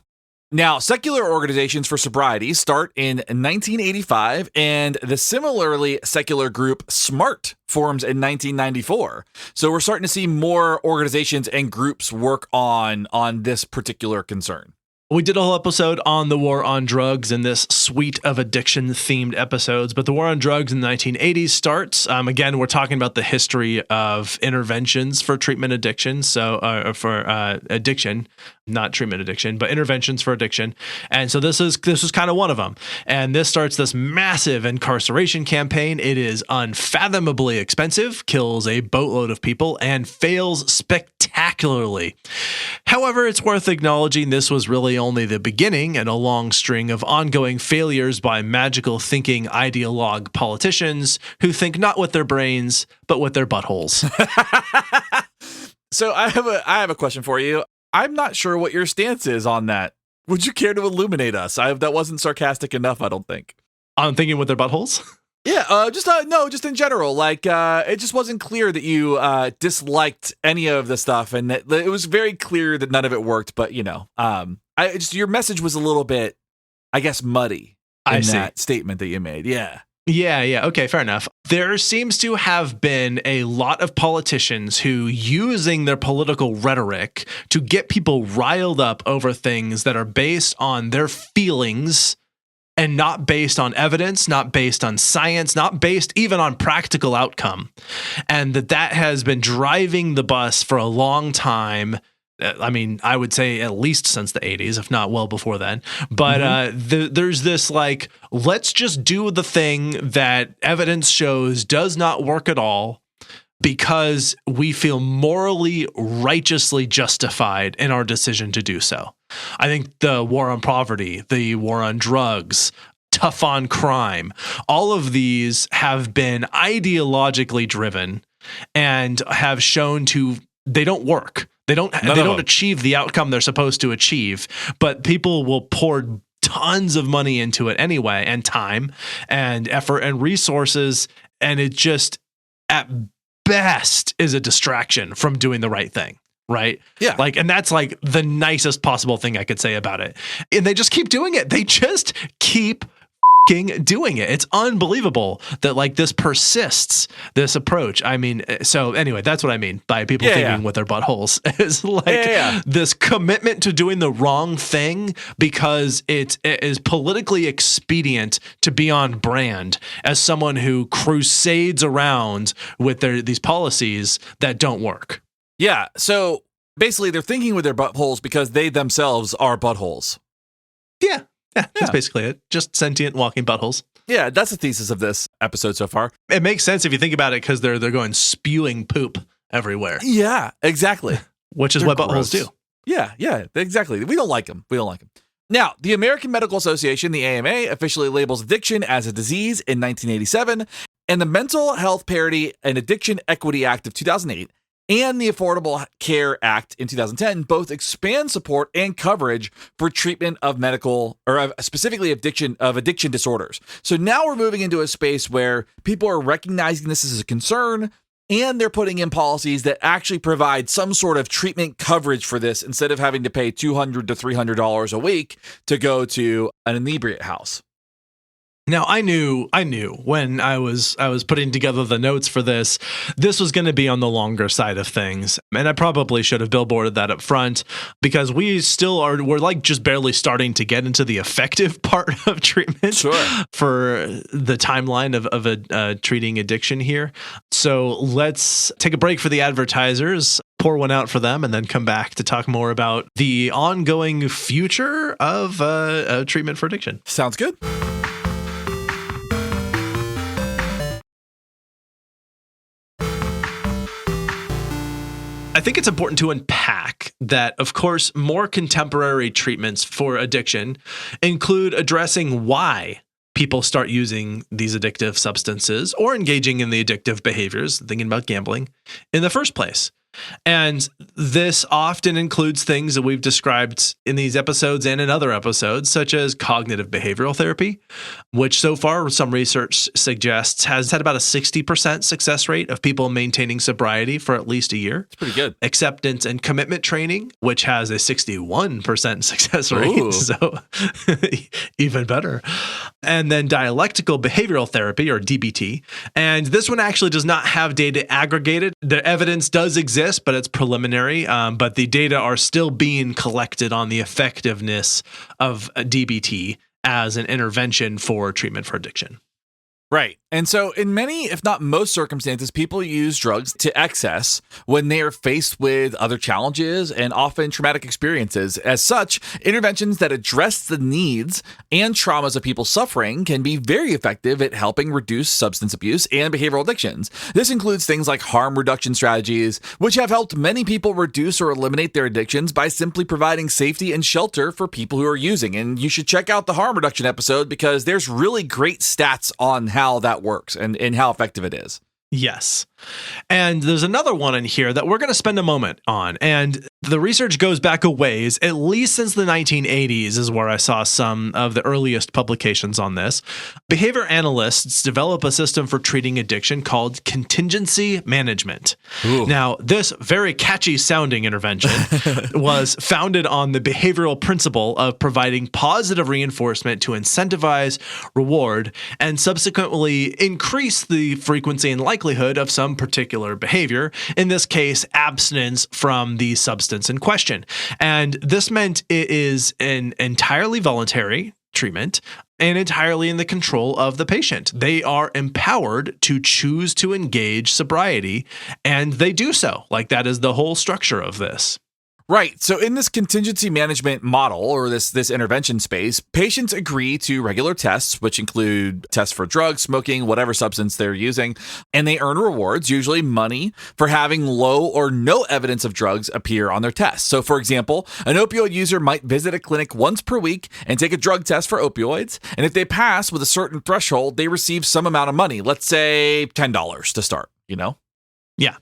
Now, secular organizations for sobriety start in 1985, and the similarly secular group SMART forms in 1994. So we're starting to see more organizations and groups work on this particular concern. We did a whole episode on the war on drugs in this suite of addiction-themed episodes, but the war on drugs in the 1980s starts. Again, we're talking about the history of interventions for treatment addiction, for addiction, not treatment addiction, but interventions for addiction. And so this is kind of one of them. And this starts this massive incarceration campaign. It is unfathomably expensive, kills a boatload of people, and fails spectacularly. However, it's worth acknowledging this was really only the beginning in a long string of ongoing failures by magical thinking ideologue politicians who think not with their brains, but with their buttholes. So I have a question for you. I'm not sure what your stance is on that. Would you care to illuminate us? That wasn't sarcastic enough, I don't think. I'm thinking with their buttholes? Yeah, just in general. Like, it just wasn't clear that you disliked any of the stuff, and that it was very clear that none of it worked. But your message was a little bit, I guess, muddy in that statement that you made. Yeah. Yeah. Okay, fair enough. There seems to have been a lot of politicians who using their political rhetoric to get people riled up over things that are based on their feelings and not based on evidence, not based on science, not based even on practical outcome. And that has been driving the bus for a long time. I mean, I would say at least since the 80s, if not well before then. But there's this like, let's just do the thing that evidence shows does not work at all, because we feel morally, righteously justified in our decision to do so. I think the war on poverty, the war on drugs, tough on crime, all of these have been ideologically driven and have shown they don't work. They don't achieve the outcome they're supposed to achieve, but people will pour tons of money into it anyway, and time and effort and resources, and it just at best is a distraction from doing the right thing. Right? Yeah. Like, and that's like the nicest possible thing I could say about it. And they just keep doing it. They just keep doing it. It's unbelievable that like this persists, this approach. I mean, so anyway, that's what I mean by people thinking with their buttholes is like this commitment to doing the wrong thing because it is politically expedient to be on brand as someone who crusades around with these policies that don't work. Yeah. So basically they're thinking with their buttholes because they themselves are buttholes. Yeah. Yeah, that's basically it. Just sentient walking buttholes. Yeah, that's the thesis of this episode so far. It makes sense if you think about it because they're going spewing poop everywhere. Yeah, exactly. Which is what buttholes do. Yeah, exactly. We don't like them. Now, the American Medical Association, the AMA, officially labels addiction as a disease in 1987, and the Mental Health Parity and Addiction Equity Act of 2008 and the Affordable Care Act in 2010 both expand support and coverage for treatment of specifically addiction disorders. So now we're moving into a space where people are recognizing this as a concern, and they're putting in policies that actually provide some sort of treatment coverage for this instead of having to pay $200 to $300 a week to go to an inebriate house. Now, I knew when I was putting together the notes for this was going to be on the longer side of things. And I probably should have billboarded that up front because we're like just barely starting to get into the effective part of treatment for the timeline of treating addiction here. So let's take a break for the advertisers, pour one out for them, and then come back to talk more about the ongoing future of treatment for addiction. Sounds good. I think it's important to unpack that, of course, more contemporary treatments for addiction include addressing why people start using these addictive substances or engaging in the addictive behaviors, thinking about gambling, in the first place. And this often includes things that we've described in these episodes and in other episodes, such as cognitive behavioral therapy, which so far some research suggests has had about a 60% success rate of people maintaining sobriety for at least a year. It's pretty good. Acceptance and commitment training, which has a 61% success rate. Ooh. So even better. And then dialectical behavioral therapy, or DBT. And this one actually does not have data aggregated. The evidence does exist, but it's preliminary. But the data are still being collected on the effectiveness of DBT as an intervention for treatment for addiction. Right. And so in many, if not most circumstances, people use drugs to excess when they are faced with other challenges and often traumatic experiences. As such, interventions that address the needs and traumas of people suffering can be very effective at helping reduce substance abuse and behavioral addictions. This includes things like harm reduction strategies, which have helped many people reduce or eliminate their addictions by simply providing safety and shelter for people who are using. And you should check out the harm reduction episode because there's really great stats on how that works and how effective it is. Yes. And there's another one in here that we're going to spend a moment on. And the research goes back a ways, at least since the 1980s is where I saw some of the earliest publications on this. Behavior analysts develop a system for treating addiction called contingency management. Ooh. Now, this very catchy sounding intervention was founded on the behavioral principle of providing positive reinforcement to incentivize, reward, and subsequently increase the frequency and likelihood of some particular behavior, in this case, abstinence from the substance in question. And this meant it is an entirely voluntary treatment. and entirely in the control of the patient. They are empowered to choose to engage sobriety, and they do so. Like, that is the whole structure of this. Right. So in this contingency management model, or this intervention space, patients agree to regular tests, which include tests for drugs, smoking, whatever substance they're using, and they earn rewards, usually money, for having low or no evidence of drugs appear on their tests. So for example, an opioid user might visit a clinic once per week and take a drug test for opioids. And if they pass with a certain threshold, they receive some amount of money, let's say $10 to start, Yeah.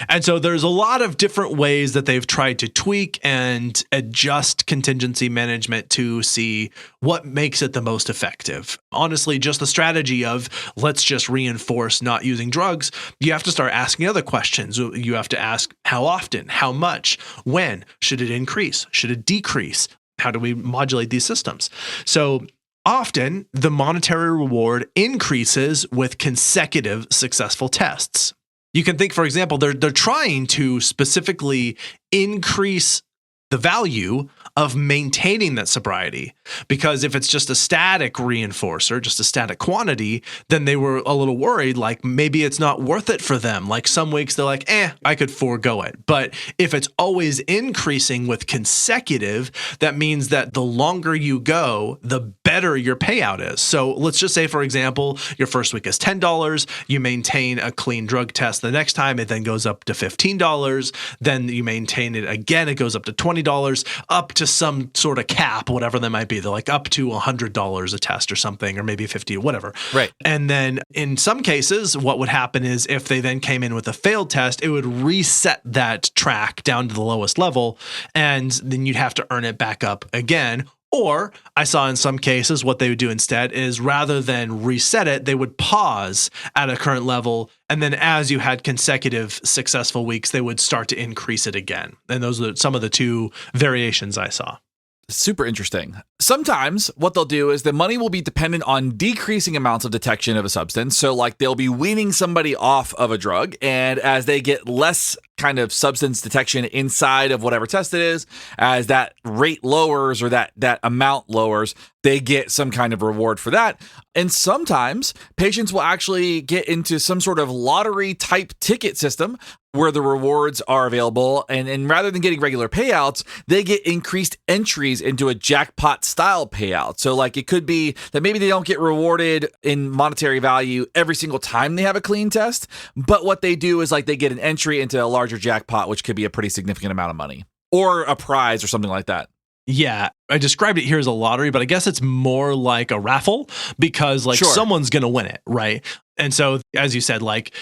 And so there's a lot of different ways that they've tried to tweak and adjust contingency management to see what makes it the most effective. Honestly, just the strategy of let's just reinforce not using drugs, you have to start asking other questions. You have to ask how often, how much, when, should it increase, should it decrease? How do we modulate these systems? So often the monetary reward increases with consecutive successful tests. You can think, for example, they're trying to specifically increase the value of maintaining that sobriety, because if it's just a static reinforcer, just a static quantity, then they were a little worried, like maybe it's not worth it for them. Like some weeks they're like, I could forego it. But if it's always increasing with consecutive, that means that the longer you go, the better your payout is. So let's just say, for example, your first week is $10. You maintain a clean drug test the next time, it then goes up to $15. Then you maintain it again, it goes up to $20, up to some sort of cap, whatever that might be. They're like up to $100 a test or something, or maybe 50, whatever. Right. And then in some cases, what would happen is if they then came in with a failed test, it would reset that track down to the lowest level, and then you'd have to earn it back up again. Or I saw in some cases what they would do instead is rather than reset it, they would pause at a current level. And then as you had consecutive successful weeks, they would start to increase it again. And those are some of the two variations I saw. Super interesting. Sometimes what they'll do is the money will be dependent on decreasing amounts of detection of a substance. So like they'll be weaning somebody off of a drug, and as they get less kind of substance detection inside of whatever test it is, as that rate lowers or that amount lowers, they get some kind of reward for that. And sometimes patients will actually get into some sort of lottery type ticket system where the rewards are available. And rather than getting regular payouts, they get increased entries into a jackpot style payout. So like it could be that maybe they don't get rewarded in monetary value every single time they have a clean test, but what they do is like they get an entry into a larger jackpot, which could be a pretty significant amount of money or a prize or something like that. Yeah, I described it here as a lottery, but I guess it's more like a raffle because like someone's going to win it, right? And so as you said, like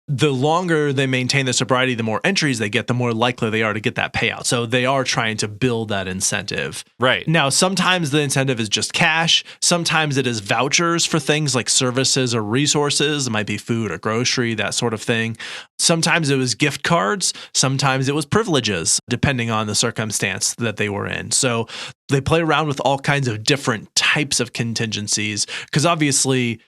the longer they maintain the sobriety, the more entries they get, the more likely they are to get that payout. So they are trying to build that incentive. Right. Now, sometimes the incentive is just cash. Sometimes it is vouchers for things like services or resources. It might be food or grocery, that sort of thing. Sometimes it was gift cards. Sometimes it was privileges, depending on the circumstance that they were in. So they play around with all kinds of different types of contingencies because obviously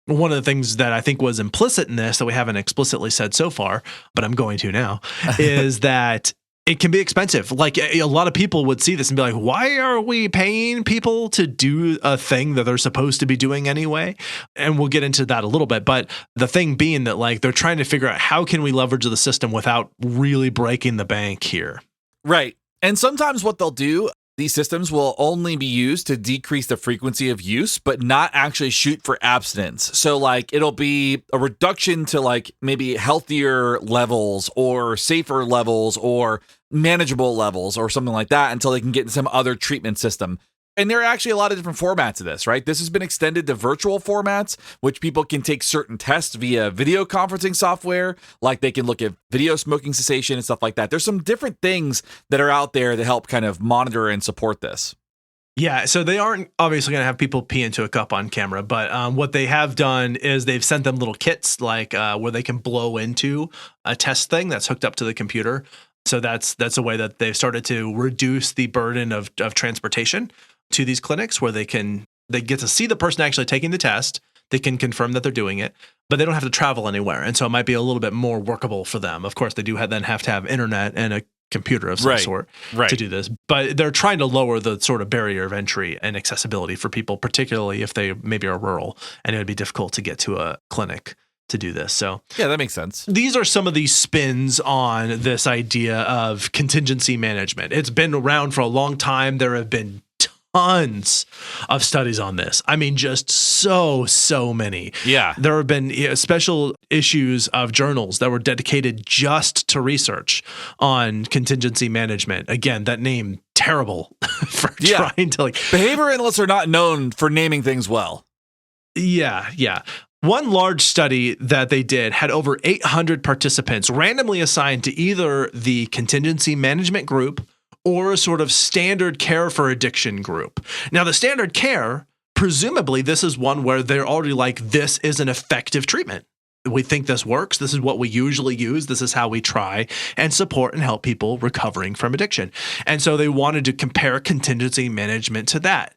one of the things that I think was implicit in this that we haven't explicitly said so far, but I'm going to now, is that it can be expensive. Like a lot of people would see this and be like, why are we paying people to do a thing that they're supposed to be doing anyway? And we'll get into that a little bit. But the thing being that like they're trying to figure out how can we leverage the system without really breaking the bank here. Right. And sometimes what they'll do, these systems will only be used to decrease the frequency of use, but not actually shoot for abstinence. So like it'll be a reduction to like maybe healthier levels or safer levels or manageable levels or something like that until they can get in some other treatment system. And there are actually a lot of different formats of this, right? This has been extended to virtual formats, which people can take certain tests via video conferencing software, like they can look at video smoking cessation and stuff like that. There's some different things that are out there that help kind of monitor and support this. Yeah, so they aren't obviously going to have people pee into a cup on camera, but what they have done is they've sent them little kits like where they can blow into a test thing that's hooked up to the computer. So that's a way that they've started to reduce the burden of transportation to these clinics where they get to see the person actually taking the test. They can confirm that they're doing it, but they don't have to travel anywhere. And so it might be a little bit more workable for them. Of course, they do then have to have internet and a computer of some sort to do this. But they're trying to lower the sort of barrier of entry and accessibility for people, particularly if they maybe are rural and it would be difficult to get to a clinic to do this. So yeah, that makes sense. These are some of these spins on this idea of contingency management. It's been around for a long time. There have been tons of studies on this. I mean, just so many. Yeah. There have been special issues of journals that were dedicated just to research on contingency management. Again, that name, terrible for trying to behavior analysts are not known for naming things well. Yeah. One large study that they did had over 800 participants randomly assigned to either the contingency management group or a sort of standard care for addiction group. Now, the standard care, presumably this is one where they're already like, this is an effective treatment. We think this works. This is what we usually use. This is how we try and support and help people recovering from addiction. And so they wanted to compare contingency management to that.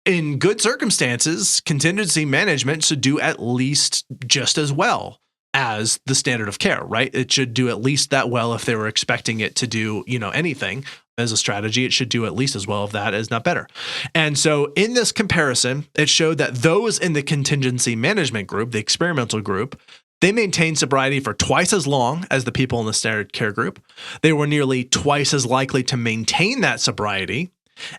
In good circumstances, contingency management should do at least just as well as the standard of care, right? It should do at least that well if they were expecting it to do, anything as a strategy. It should do at least as well of that, as not better. And so in this comparison, it showed that those in the contingency management group, the experimental group, they maintained sobriety for twice as long as the people in the standard care group. They were nearly twice as likely to maintain that sobriety.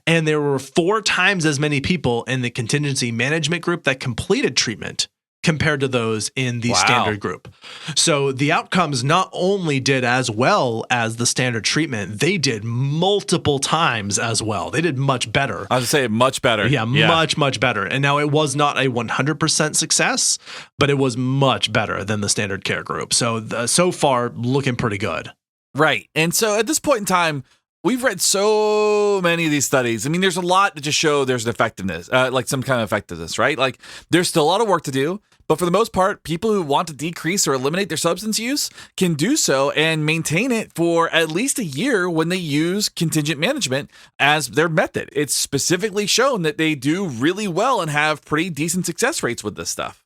And there were 4 times as many people in the contingency management group that completed treatment compared to those in the standard group. So the outcomes not only did as well as the standard treatment, they did multiple times as well. They did much better. I was going to say much better. Yeah, much better. And now it was not a 100% success, but it was much better than the standard care group. So so far, looking pretty good. Right. And so at this point in time, we've read so many of these studies. I mean, there's a lot that just show there's an effectiveness, like some kind of effectiveness, right? Like there's still a lot of work to do, but for the most part, people who want to decrease or eliminate their substance use can do so and maintain it for at least a year when they use contingent management as their method. It's specifically shown that they do really well and have pretty decent success rates with this stuff.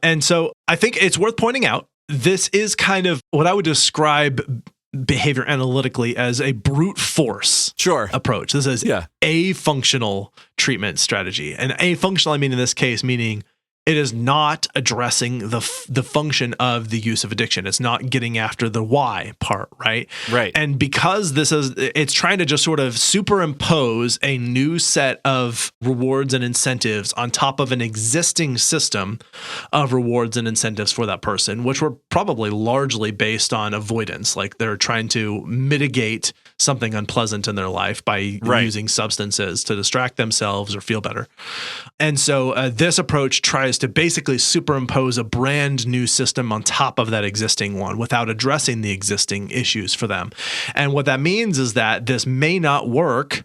And so I think it's worth pointing out, this is kind of what I would describe behavior analytically as a brute force approach. This is a functional treatment strategy. And a functional, I mean, in this case, meaning it is not addressing the function of the use of addiction. It's not getting after the why part, right? Right. And because it's trying to just sort of superimpose a new set of rewards and incentives on top of an existing system of rewards and incentives for that person, which were probably largely based on avoidance. Like they're trying to mitigate something unpleasant in their life by using substances to distract themselves or feel better. And so this approach tries to basically superimpose a brand new system on top of that existing one without addressing the existing issues for them. And what that means is that this may not work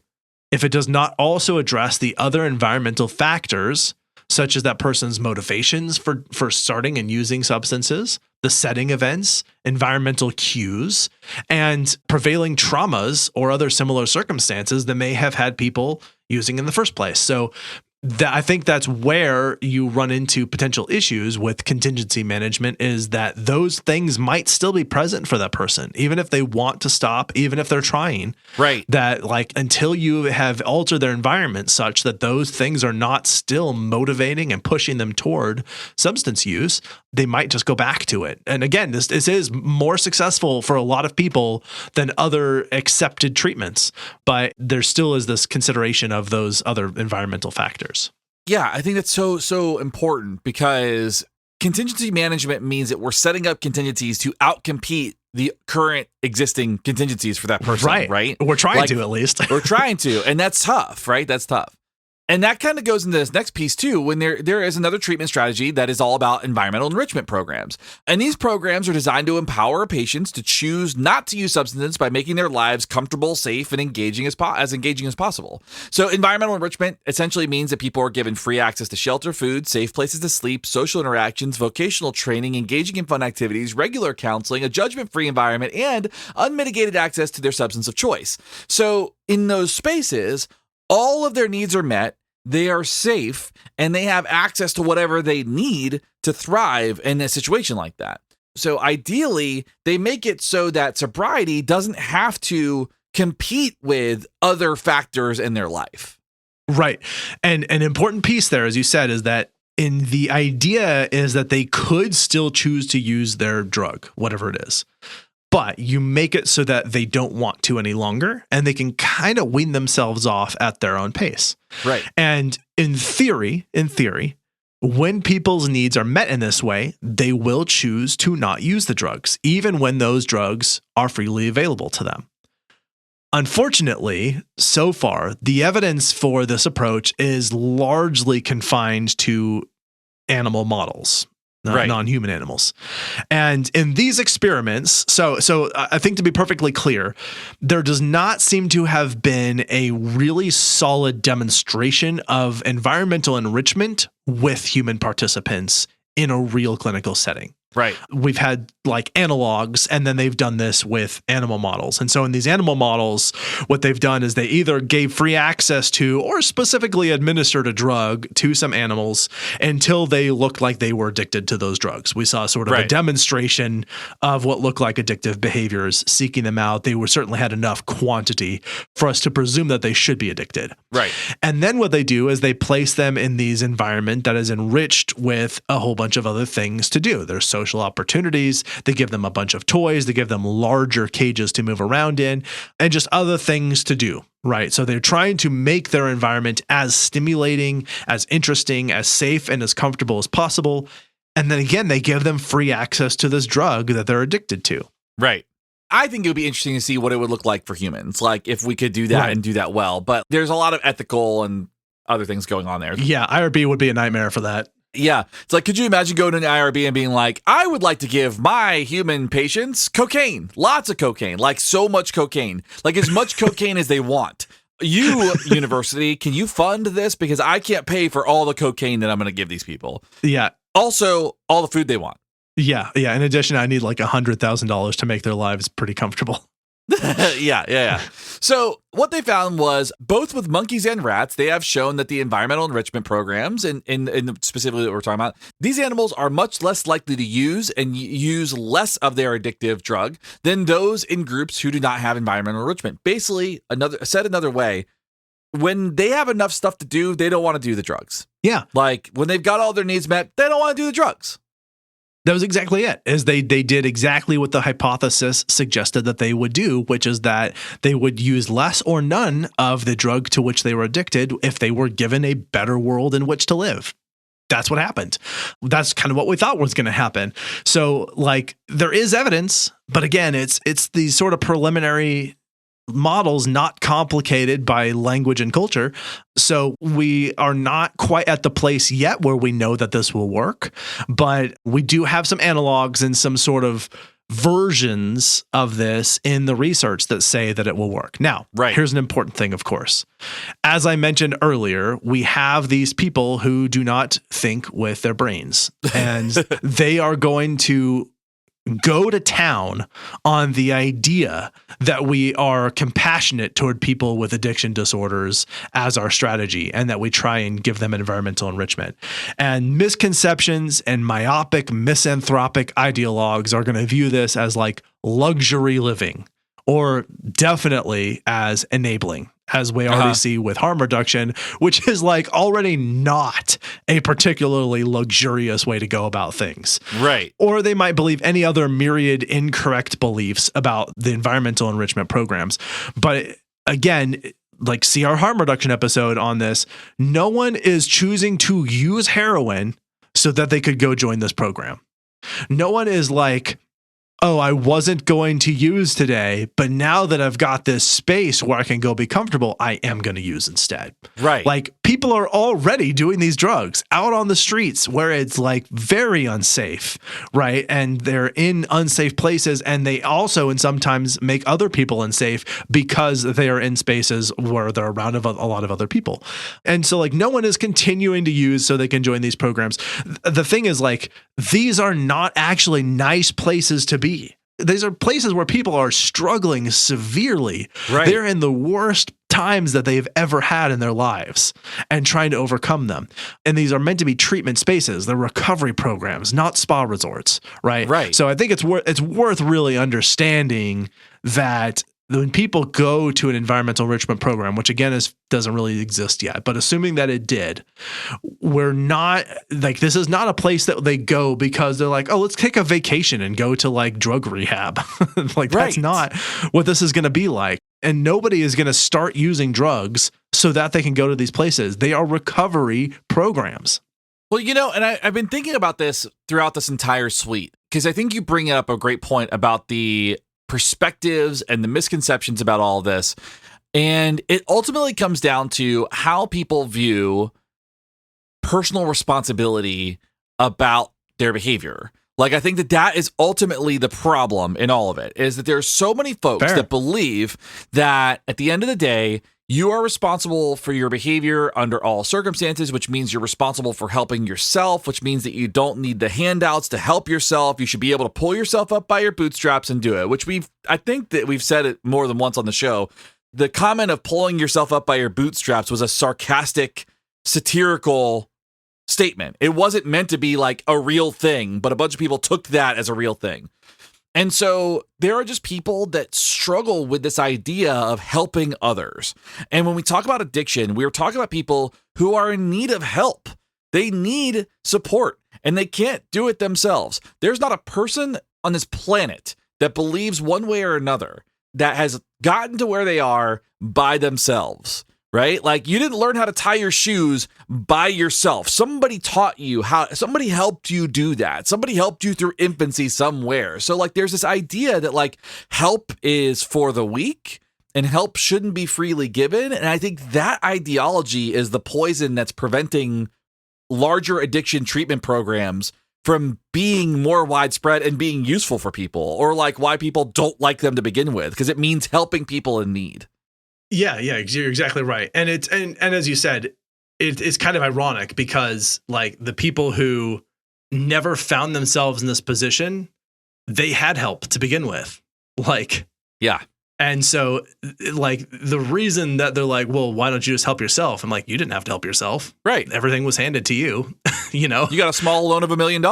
if it does not also address the other environmental factors, such as that person's motivations for starting and using substances, the setting events, environmental cues, and prevailing traumas or other similar circumstances that may have had people using in the first place. So I think that's where you run into potential issues with contingency management, is that those things might still be present for that person, even if they want to stop, even if they're trying. Right. That like until you have altered their environment such that those things are not still motivating and pushing them toward substance use, they might just go back to it. And again, this is more successful for a lot of people than other accepted treatments, but there still is this consideration of those other environmental factors. Yeah, I think that's so important, because contingency management means that we're setting up contingencies to outcompete the current existing contingencies for that person, right? We're trying to, at least. We're trying to, and that's tough, right? That's tough. And that kind of goes into this next piece too, when there is another treatment strategy that is all about environmental enrichment programs. And these programs are designed to empower patients to choose not to use substances by making their lives comfortable, safe, and engaging as possible. So environmental enrichment essentially means that people are given free access to shelter, food, safe places to sleep, social interactions, vocational training, engaging in fun activities, regular counseling, a judgment-free environment, and unmitigated access to their substance of choice. So in those spaces, all of their needs are met. They are safe, and they have access to whatever they need to thrive in a situation like that. So ideally, they make it so that sobriety doesn't have to compete with other factors in their life. Right. And an important piece there, as you said, is that the idea is that they could still choose to use their drug, whatever it is. But you make it so that they don't want to any longer, and they can kind of wean themselves off at their own pace. Right. And in theory, when people's needs are met in this way, they will choose to not use the drugs, even when those drugs are freely available to them. Unfortunately, so far, the evidence for this approach is largely confined to animal models. Non-human animals. And in these experiments, so I think to be perfectly clear, there does not seem to have been a really solid demonstration of environmental enrichment with human participants in a real clinical setting. Right. We've had like analogs, and then they've done this with animal models. And so in these animal models, what they've done is they either gave free access to or specifically administered a drug to some animals until they looked like they were addicted to those drugs. We saw sort of a demonstration of what looked like addictive behaviors, seeking them out. They certainly had enough quantity for us to presume that they should be addicted. Right. And then what they do is they place them in these environment that is enriched with a whole bunch of other things to do. There's social opportunities. They give them a bunch of toys. They give them larger cages to move around in and just other things to do, right? So they're trying to make their environment as stimulating, as interesting, as safe, and as comfortable as possible. And then again, they give them free access to this drug that they're addicted to. Right. I think it would be interesting to see what it would look like for humans, like if we could do that and do that well. But there's a lot of ethical and other things going on there. Yeah, IRB would be a nightmare for that. Yeah. It's like, could you imagine going to an IRB and being like, I would like to give my human patients cocaine, lots of cocaine, like so much cocaine, like as much cocaine as they want. You, university, can you fund this? Because I can't pay for all the cocaine that I'm going to give these people. Yeah. Also, all the food they want. Yeah. In addition, I need like $100,000 to make their lives pretty comfortable. Yeah. So what they found was both with monkeys and rats, they have shown that the environmental enrichment programs, and specifically what we're talking about, these animals are much less likely to use and use less of their addictive drug than those in groups who do not have environmental enrichment. Basically, said another way, when they have enough stuff to do, they don't want to do the drugs. Yeah. Like when they've got all their needs met, they don't want to do the drugs. That was exactly it. Is they did exactly what the hypothesis suggested that they would do, which is that they would use less or none of the drug to which they were addicted if they were given a better world in which to live. That's what happened. That's kind of what we thought was going to happen. So, like, there is evidence, but again, it's these sort of preliminary models, not complicated by language and culture. So we are not quite at the place yet where we know that this will work, but we do have some analogs and some sort of versions of this in the research that say that it will work. Now, here's an important thing, of course. As I mentioned earlier, we have these people who do not think with their brains, and they are going to go to town on the idea that we are compassionate toward people with addiction disorders as our strategy, and that we try and give them environmental enrichment. And misconceptions and myopic, misanthropic ideologues are going to view this as like luxury living, or definitely as enabling, as we already see with harm reduction, which is like already not a particularly luxurious way to go about things. Right. Or they might believe any other myriad incorrect beliefs about the environmental enrichment programs. But again, like, see our harm reduction episode on this, no one is choosing to use heroin so that they could go join this program. No one is like, oh, I wasn't going to use today, but now that I've got this space where I can go be comfortable, I am going to use instead. Right. Like, people are already doing these drugs out on the streets where it's like very unsafe, right? And they're in unsafe places, and they also, and sometimes make other people unsafe because they are in spaces where they're around a lot of other people. And so, like, no one is continuing to use so they can join these programs. The thing is, like, these are not actually nice places to be. These are places where people are struggling severely. Right. They're in the worst times that they've ever had in their lives and trying to overcome them. And these are meant to be treatment spaces. They're recovery programs, not spa resorts, right? Right. So I think it's worth really understanding that when people go to an environmental enrichment program, which again doesn't really exist yet, but assuming that it did, we're not like, this is not a place that they go because they're like, oh, let's take a vacation and go to like drug rehab. Like that's not what this is going to be like. And nobody is going to start using drugs so that they can go to these places. They are recovery programs. Well, and I've been thinking about this throughout this entire suite, because I think you bring up a great point about the perspectives and the misconceptions about all of this. And it ultimately comes down to how people view personal responsibility about their behavior. Like, I think that is ultimately the problem in all of it, is that there's so many folks that believe that at the end of the day, you are responsible for your behavior under all circumstances, which means you're responsible for helping yourself, which means that you don't need the handouts to help yourself. You should be able to pull yourself up by your bootstraps and do it, which I think that we've said it more than once on the show. The comment of pulling yourself up by your bootstraps was a sarcastic, satirical statement. It wasn't meant to be like a real thing, but a bunch of people took that as a real thing. And so there are just people that struggle with this idea of helping others. And when we talk about addiction, we're talking about people who are in need of help. They need support and they can't do it themselves. There's not a person on this planet that believes one way or another that has gotten to where they are by themselves. Right? Like, you didn't learn how to tie your shoes by yourself. Somebody taught you how, somebody helped you do that. Somebody helped you through infancy somewhere. So like, there's this idea that like help is for the weak and help shouldn't be freely given. And I think that ideology is the poison that's preventing larger addiction treatment programs from being more widespread and being useful for people, or like why people don't like them to begin with, because it means helping people in need. Yeah, you're exactly right. And and as you said, it's kind of ironic because like the people who never found themselves in this position, they had help to begin with. Like, yeah. And so like the reason that they're like, well, why don't you just help yourself? I'm like, you didn't have to help yourself. Right. Everything was handed to you, You got a small loan of $1 million.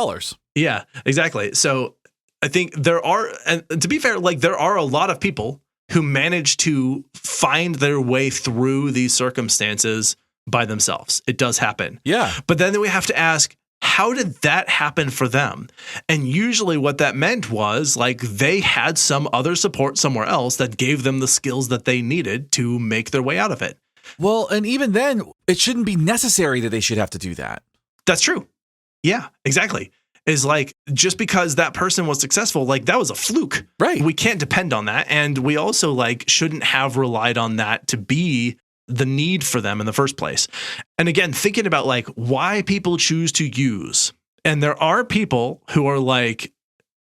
Yeah, exactly. So I think there are, and to be fair, like there are a lot of people who manage to find their way through these circumstances by themselves. It does happen. Yeah. But then we have to ask, how did that happen for them? And usually what that meant was like they had some other support somewhere else that gave them the skills that they needed to make their way out of it. Well, and even then, it shouldn't be necessary that they should have to do that. That's true. Yeah, exactly. Is like, just because that person was successful, like that was a fluke. Right. We can't depend on that. And we also like shouldn't have relied on that to be the need for them in the first place. And again, thinking about like why people choose to use. And there are people who are like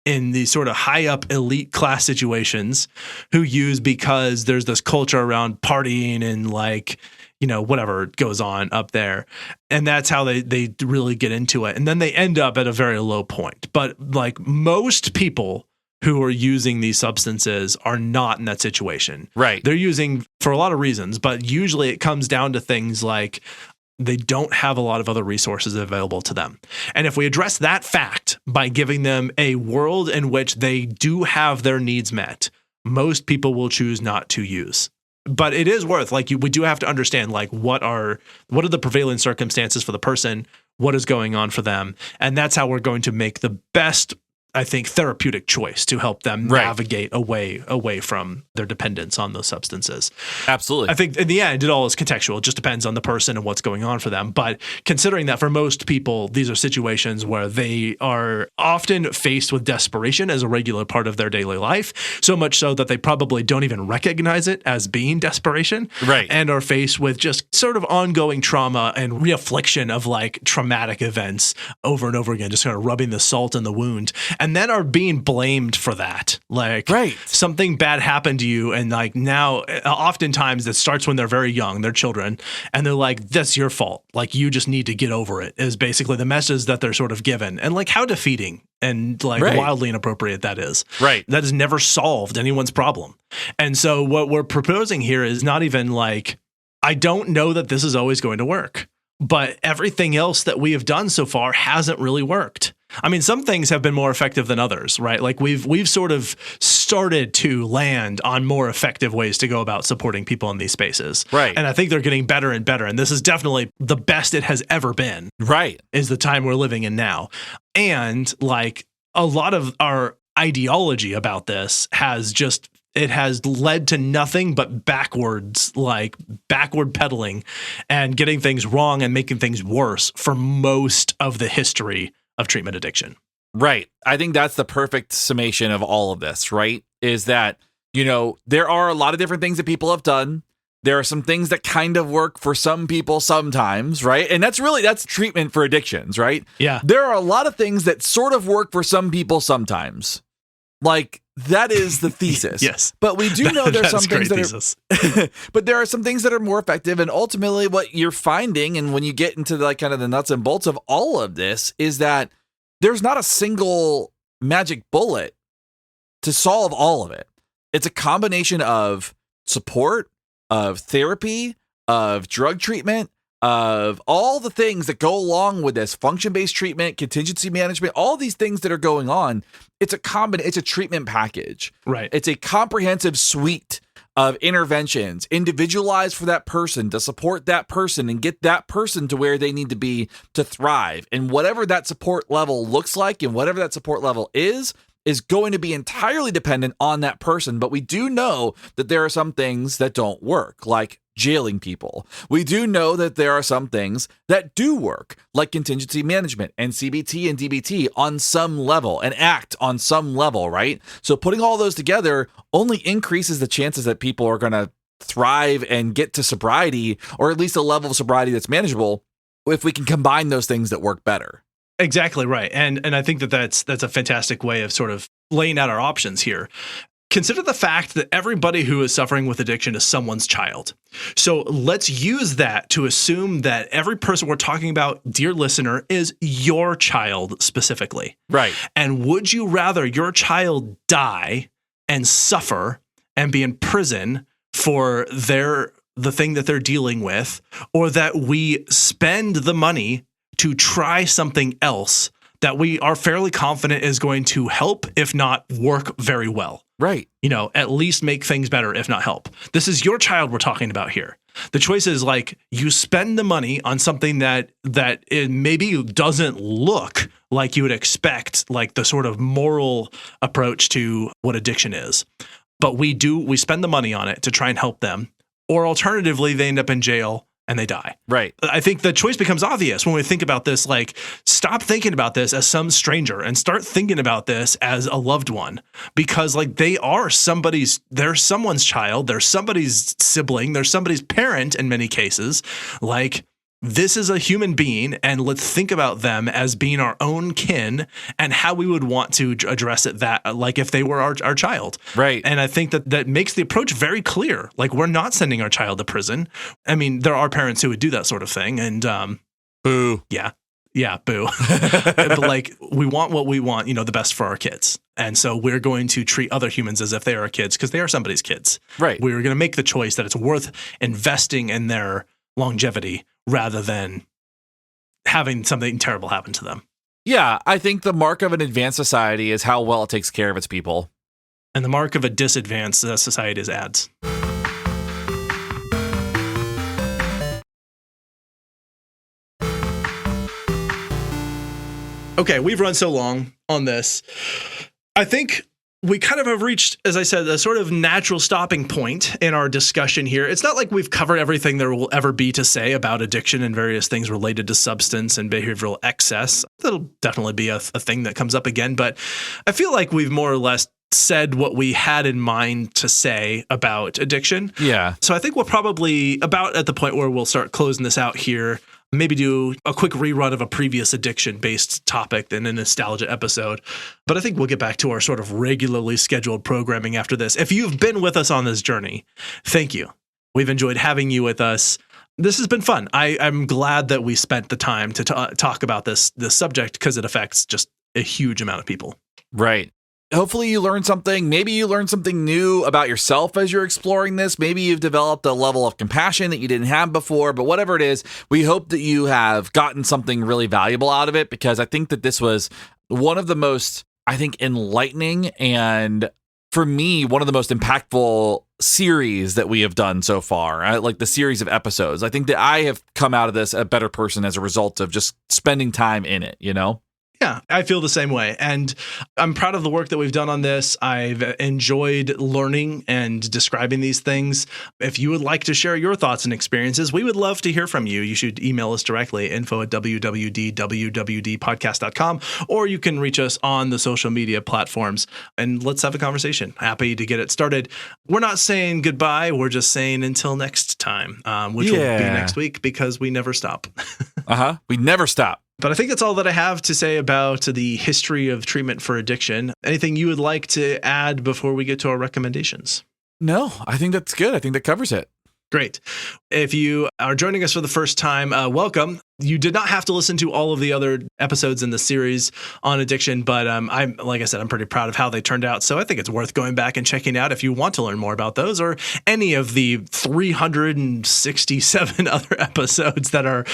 in these sort of high up elite class situations who use because there's this culture around partying and like, whatever goes on up there. And that's how they really get into it. And then they end up at a very low point. But like most people who are using these substances are not in that situation. Right. They're using for a lot of reasons, but usually it comes down to things like they don't have a lot of other resources available to them. And if we address that fact by giving them a world in which they do have their needs met, most people will choose not to use. But it is worth, like, we do have to understand, like, what are the prevailing circumstances for the person, what is going on for them, and that's how we're going to make the best, I think, therapeutic choice to help them navigate away from their dependence on those substances. Absolutely. I think in the end, it all is contextual. It just depends on the person and what's going on for them. But considering that for most people, these are situations where they are often faced with desperation as a regular part of their daily life, so much so that they probably don't even recognize it as being desperation. Right. And are faced with just sort of ongoing trauma and reaffliction of like traumatic events over and over again, just kind of rubbing the salt in the wound. and then are being blamed for that. Like something bad happened to you. And like now, oftentimes it starts when they're very young, they're children, and they're like, that's your fault. Like you just need to get over it is basically the message that they're sort of given. And like how defeating and like wildly inappropriate that is. Right. That has never solved anyone's problem. And so what we're proposing here is not even like, I don't know that this is always going to work, but everything else that we have done so far hasn't really worked. I mean, some things have been more effective than others, right? Like we've sort of started to land on more effective ways to go about supporting people in these spaces. Right. And I think they're getting better and better. And this is definitely the best it has ever been. Right. Is the time we're living in now. And like a lot of our ideology about this has just, it has led to nothing but backward pedaling and getting things wrong and making things worse for most of the history of treatment addiction. Right. I think that's the perfect summation of all of this, right? Is that, there are a lot of different things that people have done. There are some things that kind of work for some people sometimes, right? And that's treatment for addictions, right? Yeah. There are a lot of things that sort of work for some people sometimes. Like, that is the thesis. Yes. But we do know there's some things that but there are some things that are more effective. And ultimately what you're finding, and when you get into like kind of the nuts and bolts of all of this, is that there's not a single magic bullet to solve all of it. It's a combination of support, of therapy, of drug treatment, of all the things that go along with this, function-based treatment, contingency management, all these things that are going on. It's a treatment package. Right. It's a comprehensive suite of interventions, individualized for that person, to support that person and get that person to where they need to be to thrive. And whatever that support level looks like and whatever that support level is going to be entirely dependent on that person. But we do know that there are some things that don't work, like jailing people. We do know that there are some things that do work, like contingency management and CBT and DBT on some level, and ACT on some level, right? So putting all those together only increases the chances that people are going to thrive and get to sobriety, or at least a level of sobriety that's manageable, if we can combine those things that work better. Exactly right. And I think that's a fantastic way of sort of laying out our options here. Consider the fact that everybody who is suffering with addiction is someone's child. So let's use that to assume that every person we're talking about, dear listener, is your child specifically. Right. And would you rather your child die and suffer and be in prison for the thing that they're dealing with, or that we spend the money to try something else that we are fairly confident is going to help, if not work very well? Right. At least make things better, if not help. This is your child we're talking about here. The choice is like, you spend the money on something that it maybe doesn't look like you would expect, like the sort of moral approach to what addiction is. But we spend the money on it to try and help them. Or alternatively, they end up in jail and they die. Right. I think the choice becomes obvious when we think about this. Like, stop thinking about this as some stranger and start thinking about this as a loved one, because like they're someone's child, they're somebody's sibling, they're somebody's parent in many cases. Like, this is a human being, and let's think about them as being our own kin and how we would want to address it, that like if they were our child. Right. And I think that makes the approach very clear. Like, we're not sending our child to prison. I mean, there are parents who would do that sort of thing, and boo. Yeah, boo. But like, we want what we want, the best for our kids. And so we're going to treat other humans as if they are our kids, because they are somebody's kids. Right. We're going to make the choice that it's worth investing in their longevity rather than having something terrible happen to them. Yeah, I think the mark of an advanced society is how well it takes care of its people. And the mark of a disadvanced society is ads. Okay, we've run so long on this. I think we kind of have reached, as I said, a sort of natural stopping point in our discussion here. It's not like we've covered everything there will ever be to say about addiction and various things related to substance and behavioral excess. That'll definitely be a thing that comes up again. But I feel like we've more or less said what we had in mind to say about addiction. Yeah. So I think we're probably about at the point where we'll start closing this out here. maybe do a quick rerun of a previous addiction-based topic than a nostalgia episode. But I think we'll get back to our sort of regularly scheduled programming after this. If you've been with us on this journey, thank you. We've enjoyed having you with us. This has been fun. I'm glad that we spent the time to talk about this subject because it affects just a huge amount of people. Right. Hopefully you learned something. Maybe you learned something new about yourself as you're exploring this. Maybe you've developed a level of compassion that you didn't have before, but whatever it is, we hope that you have gotten something really valuable out of it, because I think that this was one of the most, enlightening and, for me, one of the most impactful series that we have done so far, like the series of episodes. I think that I have come out of this a better person as a result of just spending time in it, you know? Yeah, I feel the same way. And I'm proud of the work that we've done on this. I've enjoyed learning and describing these things. If you would like to share your thoughts and experiences, we would love to hear from you. You should email us directly, info@wwd.podcast.com, or you can reach us on the social media platforms and let's have a conversation. Happy to get it started. We're not saying goodbye. We're just saying until next time, which will be next week, because we never stop. We never stop. But I think that's all that I have to say about the history of treatment for addiction. Anything you would like to add before we get to our recommendations? No, I think that's good. I think that covers it. Great. If you are joining us for the first time, welcome. You did not have to listen to all of the other episodes in the series on addiction, but like I said, I'm pretty proud of how they turned out. So I think it's worth going back and checking out if you want to learn more about those or any of the 367 other episodes that are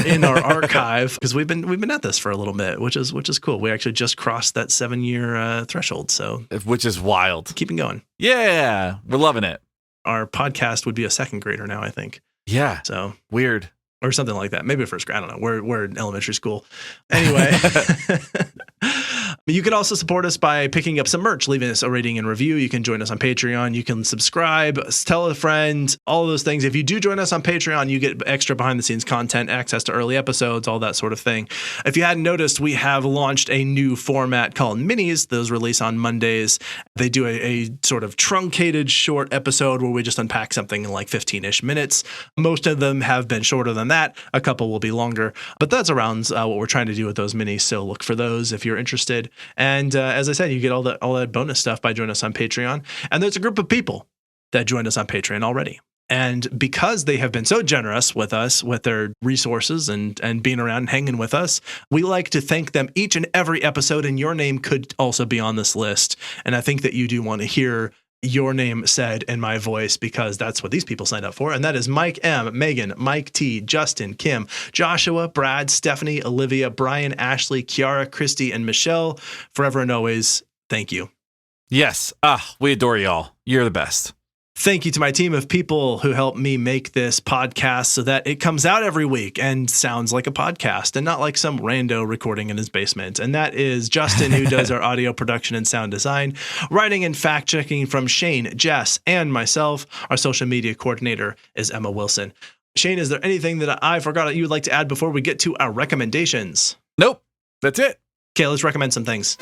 in our archive, because we've been at this for a little bit, which is cool. We actually just crossed that 7-year threshold, so which is wild. Keeping going. Yeah, we're loving it. Our podcast would be a second grader now, I think. Yeah. So weird. Or something like that. Maybe a first grade. I don't know. We're in elementary school. Anyway. You can also support us by picking up some merch, leaving us a rating and review. You can join us on Patreon. You can subscribe, tell a friend, all of those things. If you do join us on Patreon, you get extra behind the scenes content, access to early episodes, all that sort of thing. If you hadn't noticed, we have launched a new format called Minis. Those release on Mondays. They do a sort of truncated short episode where we just unpack something in like 15-ish minutes. Most of them have been shorter than that. A couple will be longer, but that's around what we're trying to do with those minis. So look for those if you're interested. And as I said, you get all that bonus stuff by joining us on Patreon. And there's a group of people that joined us on Patreon already. And because they have been so generous with us, with their resources and being around and hanging with us, we like to thank them each and every episode. And your name could also be on this list. And I think that you do want to hear your name said in my voice, because that's what these people signed up for. And that is Mike M, Megan, Mike T, Justin, Kim, Joshua, Brad, Stephanie, Olivia, Brian, Ashley, Kiara, Christy, and Michelle. Forever and always, thank you. Yes. We adore y'all. You're the best. Thank you to my team of people who help me make this podcast so that it comes out every week and sounds like a podcast and not like some rando recording in his basement. And that is Justin, who does our audio production and sound design, writing and fact checking from Shane, Jess, and myself. Our social media coordinator is Emma Wilson. Shane, is there anything that I forgot that you would like to add before we get to our recommendations? Nope. That's it. Okay, let's recommend some things.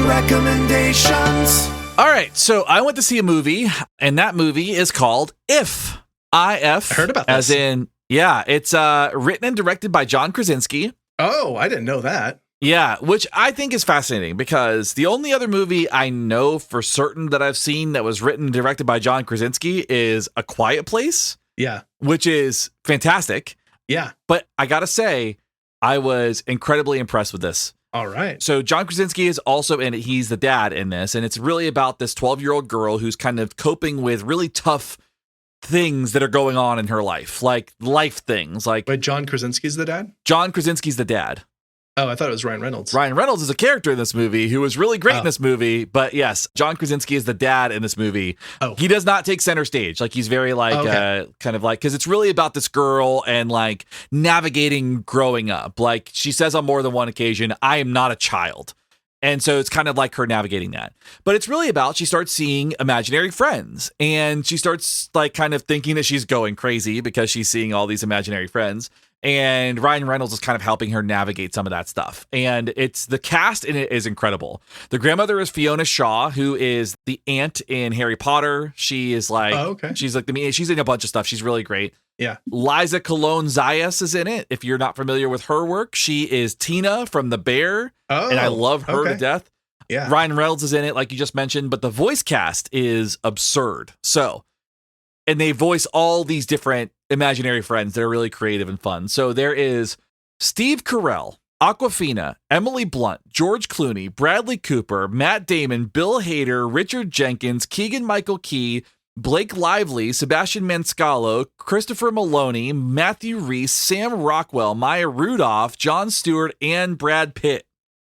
Recommendations. All right, so I went to see a movie, and that movie is called If. I-F. I heard about this. As in, yeah, it's written and directed by John Krasinski. Oh, I didn't know that. Yeah, which I think is fascinating, because the only other movie I know for certain that I've seen that was written and directed by John Krasinski is A Quiet Place. Yeah. Which is fantastic. Yeah. But I gotta say, I was incredibly impressed with this. All right. So John Krasinski is also in it. He's the dad in this. And it's really about this 12-year-old girl who's kind of coping with really tough things that are going on in her life. Like life things. Like, wait, John Krasinski's the dad? John Krasinski's the dad. Oh, I thought it was Ryan Reynolds. Ryan Reynolds is a character in this movie who was really great in this movie. But yes, John Krasinski is the dad in this movie. Oh. He does not take center stage. Like, he's very like, kind of like, because it's really about this girl and like navigating growing up. Like, she says on more than one occasion, I am not a child. And so it's kind of like her navigating that. But it's really about, she starts seeing imaginary friends, and she starts like kind of thinking that she's going crazy because she's seeing all these imaginary friends. And Ryan Reynolds is kind of helping her navigate some of that stuff. And the cast in it is incredible. The grandmother is Fiona Shaw, who is the aunt in Harry Potter. She is like, she's in a bunch of stuff. She's really great. Yeah. Liza Colon-Zayas is in it. If you're not familiar with her work, she is Tina from The Bear. And I love her to death. Yeah. Ryan Reynolds is in it, like you just mentioned, but the voice cast is absurd. And they voice all these different imaginary friends that are really creative and fun. So there is Steve Carell, Awkwafina, Emily Blunt, George Clooney, Bradley Cooper, Matt Damon, Bill Hader, Richard Jenkins, Keegan-Michael Key, Blake Lively, Sebastian Maniscalco, Christopher Maloney, Matthew Rhys, Sam Rockwell, Maya Rudolph, Jon Stewart, and Brad Pitt.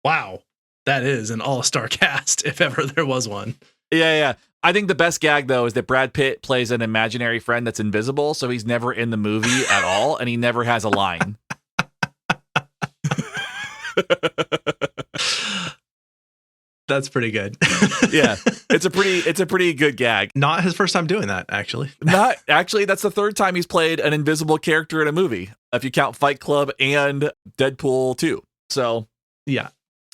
Wow. That is an all-star cast, if ever there was one. Yeah. I think the best gag, though, is that Brad Pitt plays an imaginary friend that's invisible, so he's never in the movie at all, and he never has a line. That's pretty good. Yeah, it's a pretty good gag. Not his first time doing that, actually. Not actually. That's the third time he's played an invisible character in a movie, if you count Fight Club and Deadpool 2. So yeah.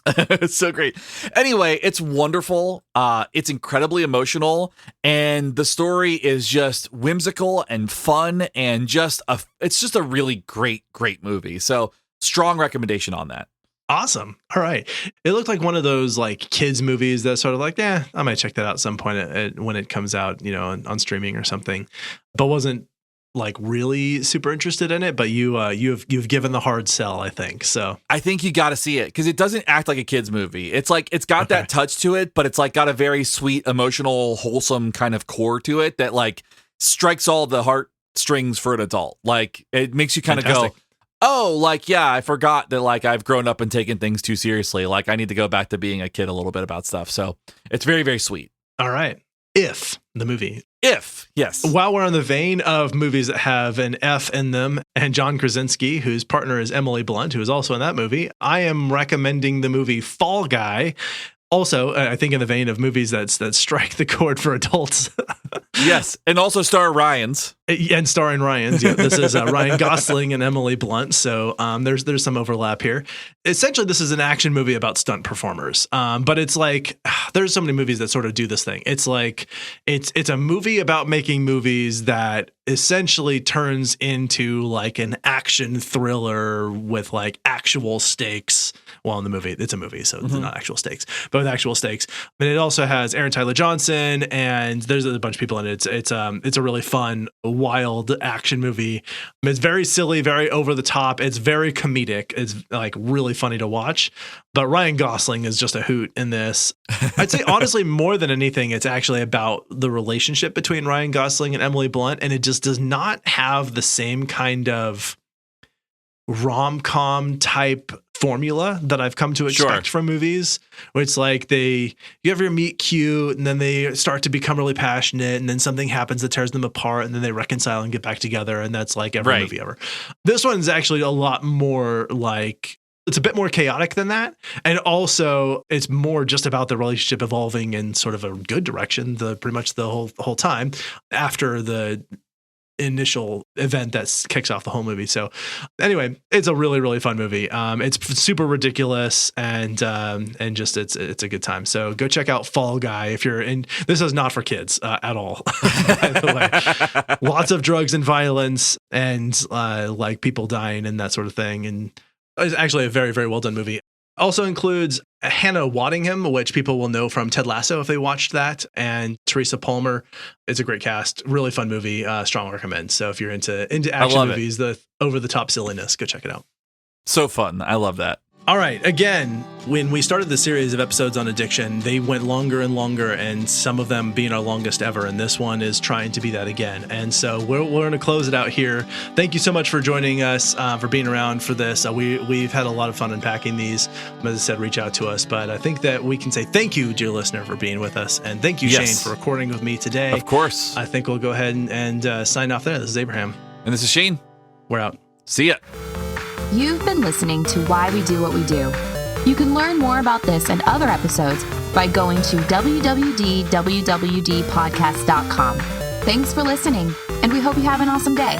It's so great. Anyway, it's wonderful. It's incredibly emotional, and the story is just whimsical and fun, and it's just a really great movie. So strong recommendation on that. Awesome. All right. It looked like one of those like kids movies that sort of like, I might check that out at some point when it comes out, on streaming or something, but wasn't like really super interested in it. But you've given the hard sell, I think. So I think you got to see it because it doesn't act like a kid's movie. It's like it's got that touch to it, but it's like got a very sweet, emotional, wholesome kind of core to it that like strikes all the heartstrings for an adult. Like it makes you kind of go, oh, like, yeah, I forgot that like I've grown up and taken things too seriously. Like I need to go back to being a kid a little bit about stuff. So it's very, very sweet. All right. If the movie. If, yes. While we're on the vein of movies that have an F in them, and John Krasinski, whose partner is Emily Blunt, who is also in that movie, I am recommending the movie Fall Guy. Also, I think in the vein of movies that strike the chord for adults. Yes, and also star Ryans. And starring Ryans. Yeah, this is Ryan Gosling and Emily Blunt. So there's some overlap here. Essentially, this is an action movie about stunt performers. But it's like there's so many movies that sort of do this thing. It's like it's a movie about making movies that essentially turns into like an action thriller with like actual stakes. Well, in the movie, it's a movie, so it's not actual stakes, but with actual stakes. And it also has Aaron Tyler Johnson, and there's a bunch of people in it. It's a really fun, wild action movie. It's very silly, very over the top. It's very comedic. It's like really funny to watch. But Ryan Gosling is just a hoot in this. I'd say honestly, more than anything, it's actually about the relationship between Ryan Gosling and Emily Blunt, and it just does not have the same kind of rom-com type formula that I've come to expect from movies, where it's like you have your meet cute and then they start to become really passionate and then something happens that tears them apart and then they reconcile and get back together, and that's like every movie ever. This one's actually a lot more like, it's a bit more chaotic than that, and also it's more just about the relationship evolving in sort of a good direction pretty much the whole time after the initial event that kicks off the whole movie. So anyway, it's a really, really fun movie. It's super ridiculous and just it's a good time. So go check out Fall Guy if you're in. This is not for kids at all, by the way. Lots of drugs and violence and like people dying and that sort of thing. And it's actually a very, very well done movie. Also includes Hannah Waddingham, which people will know from Ted Lasso if they watched that, and Teresa Palmer. It's a great cast, really fun movie. Strong recommend. So if you're into action movies, the over the top silliness, go check it out. So fun. I love that. All right. Again, when we started the series of episodes on addiction, they went longer and longer, and some of them being our longest ever. And this one is trying to be that again. And so we're going to close it out here. Thank you so much for joining us, for being around for this. We've had a lot of fun unpacking these. As I said, reach out to us. But I think that we can say thank you, dear listener, for being with us. And thank you, Shane, for recording with me today. Of course. I think we'll go ahead and sign off there. This is Abraham. And this is Shane. We're out. See ya. You've been listening to Why We Do What We Do. You can learn more about this and other episodes by going to www.wwdpodcast.com. Thanks for listening, and we hope you have an awesome day.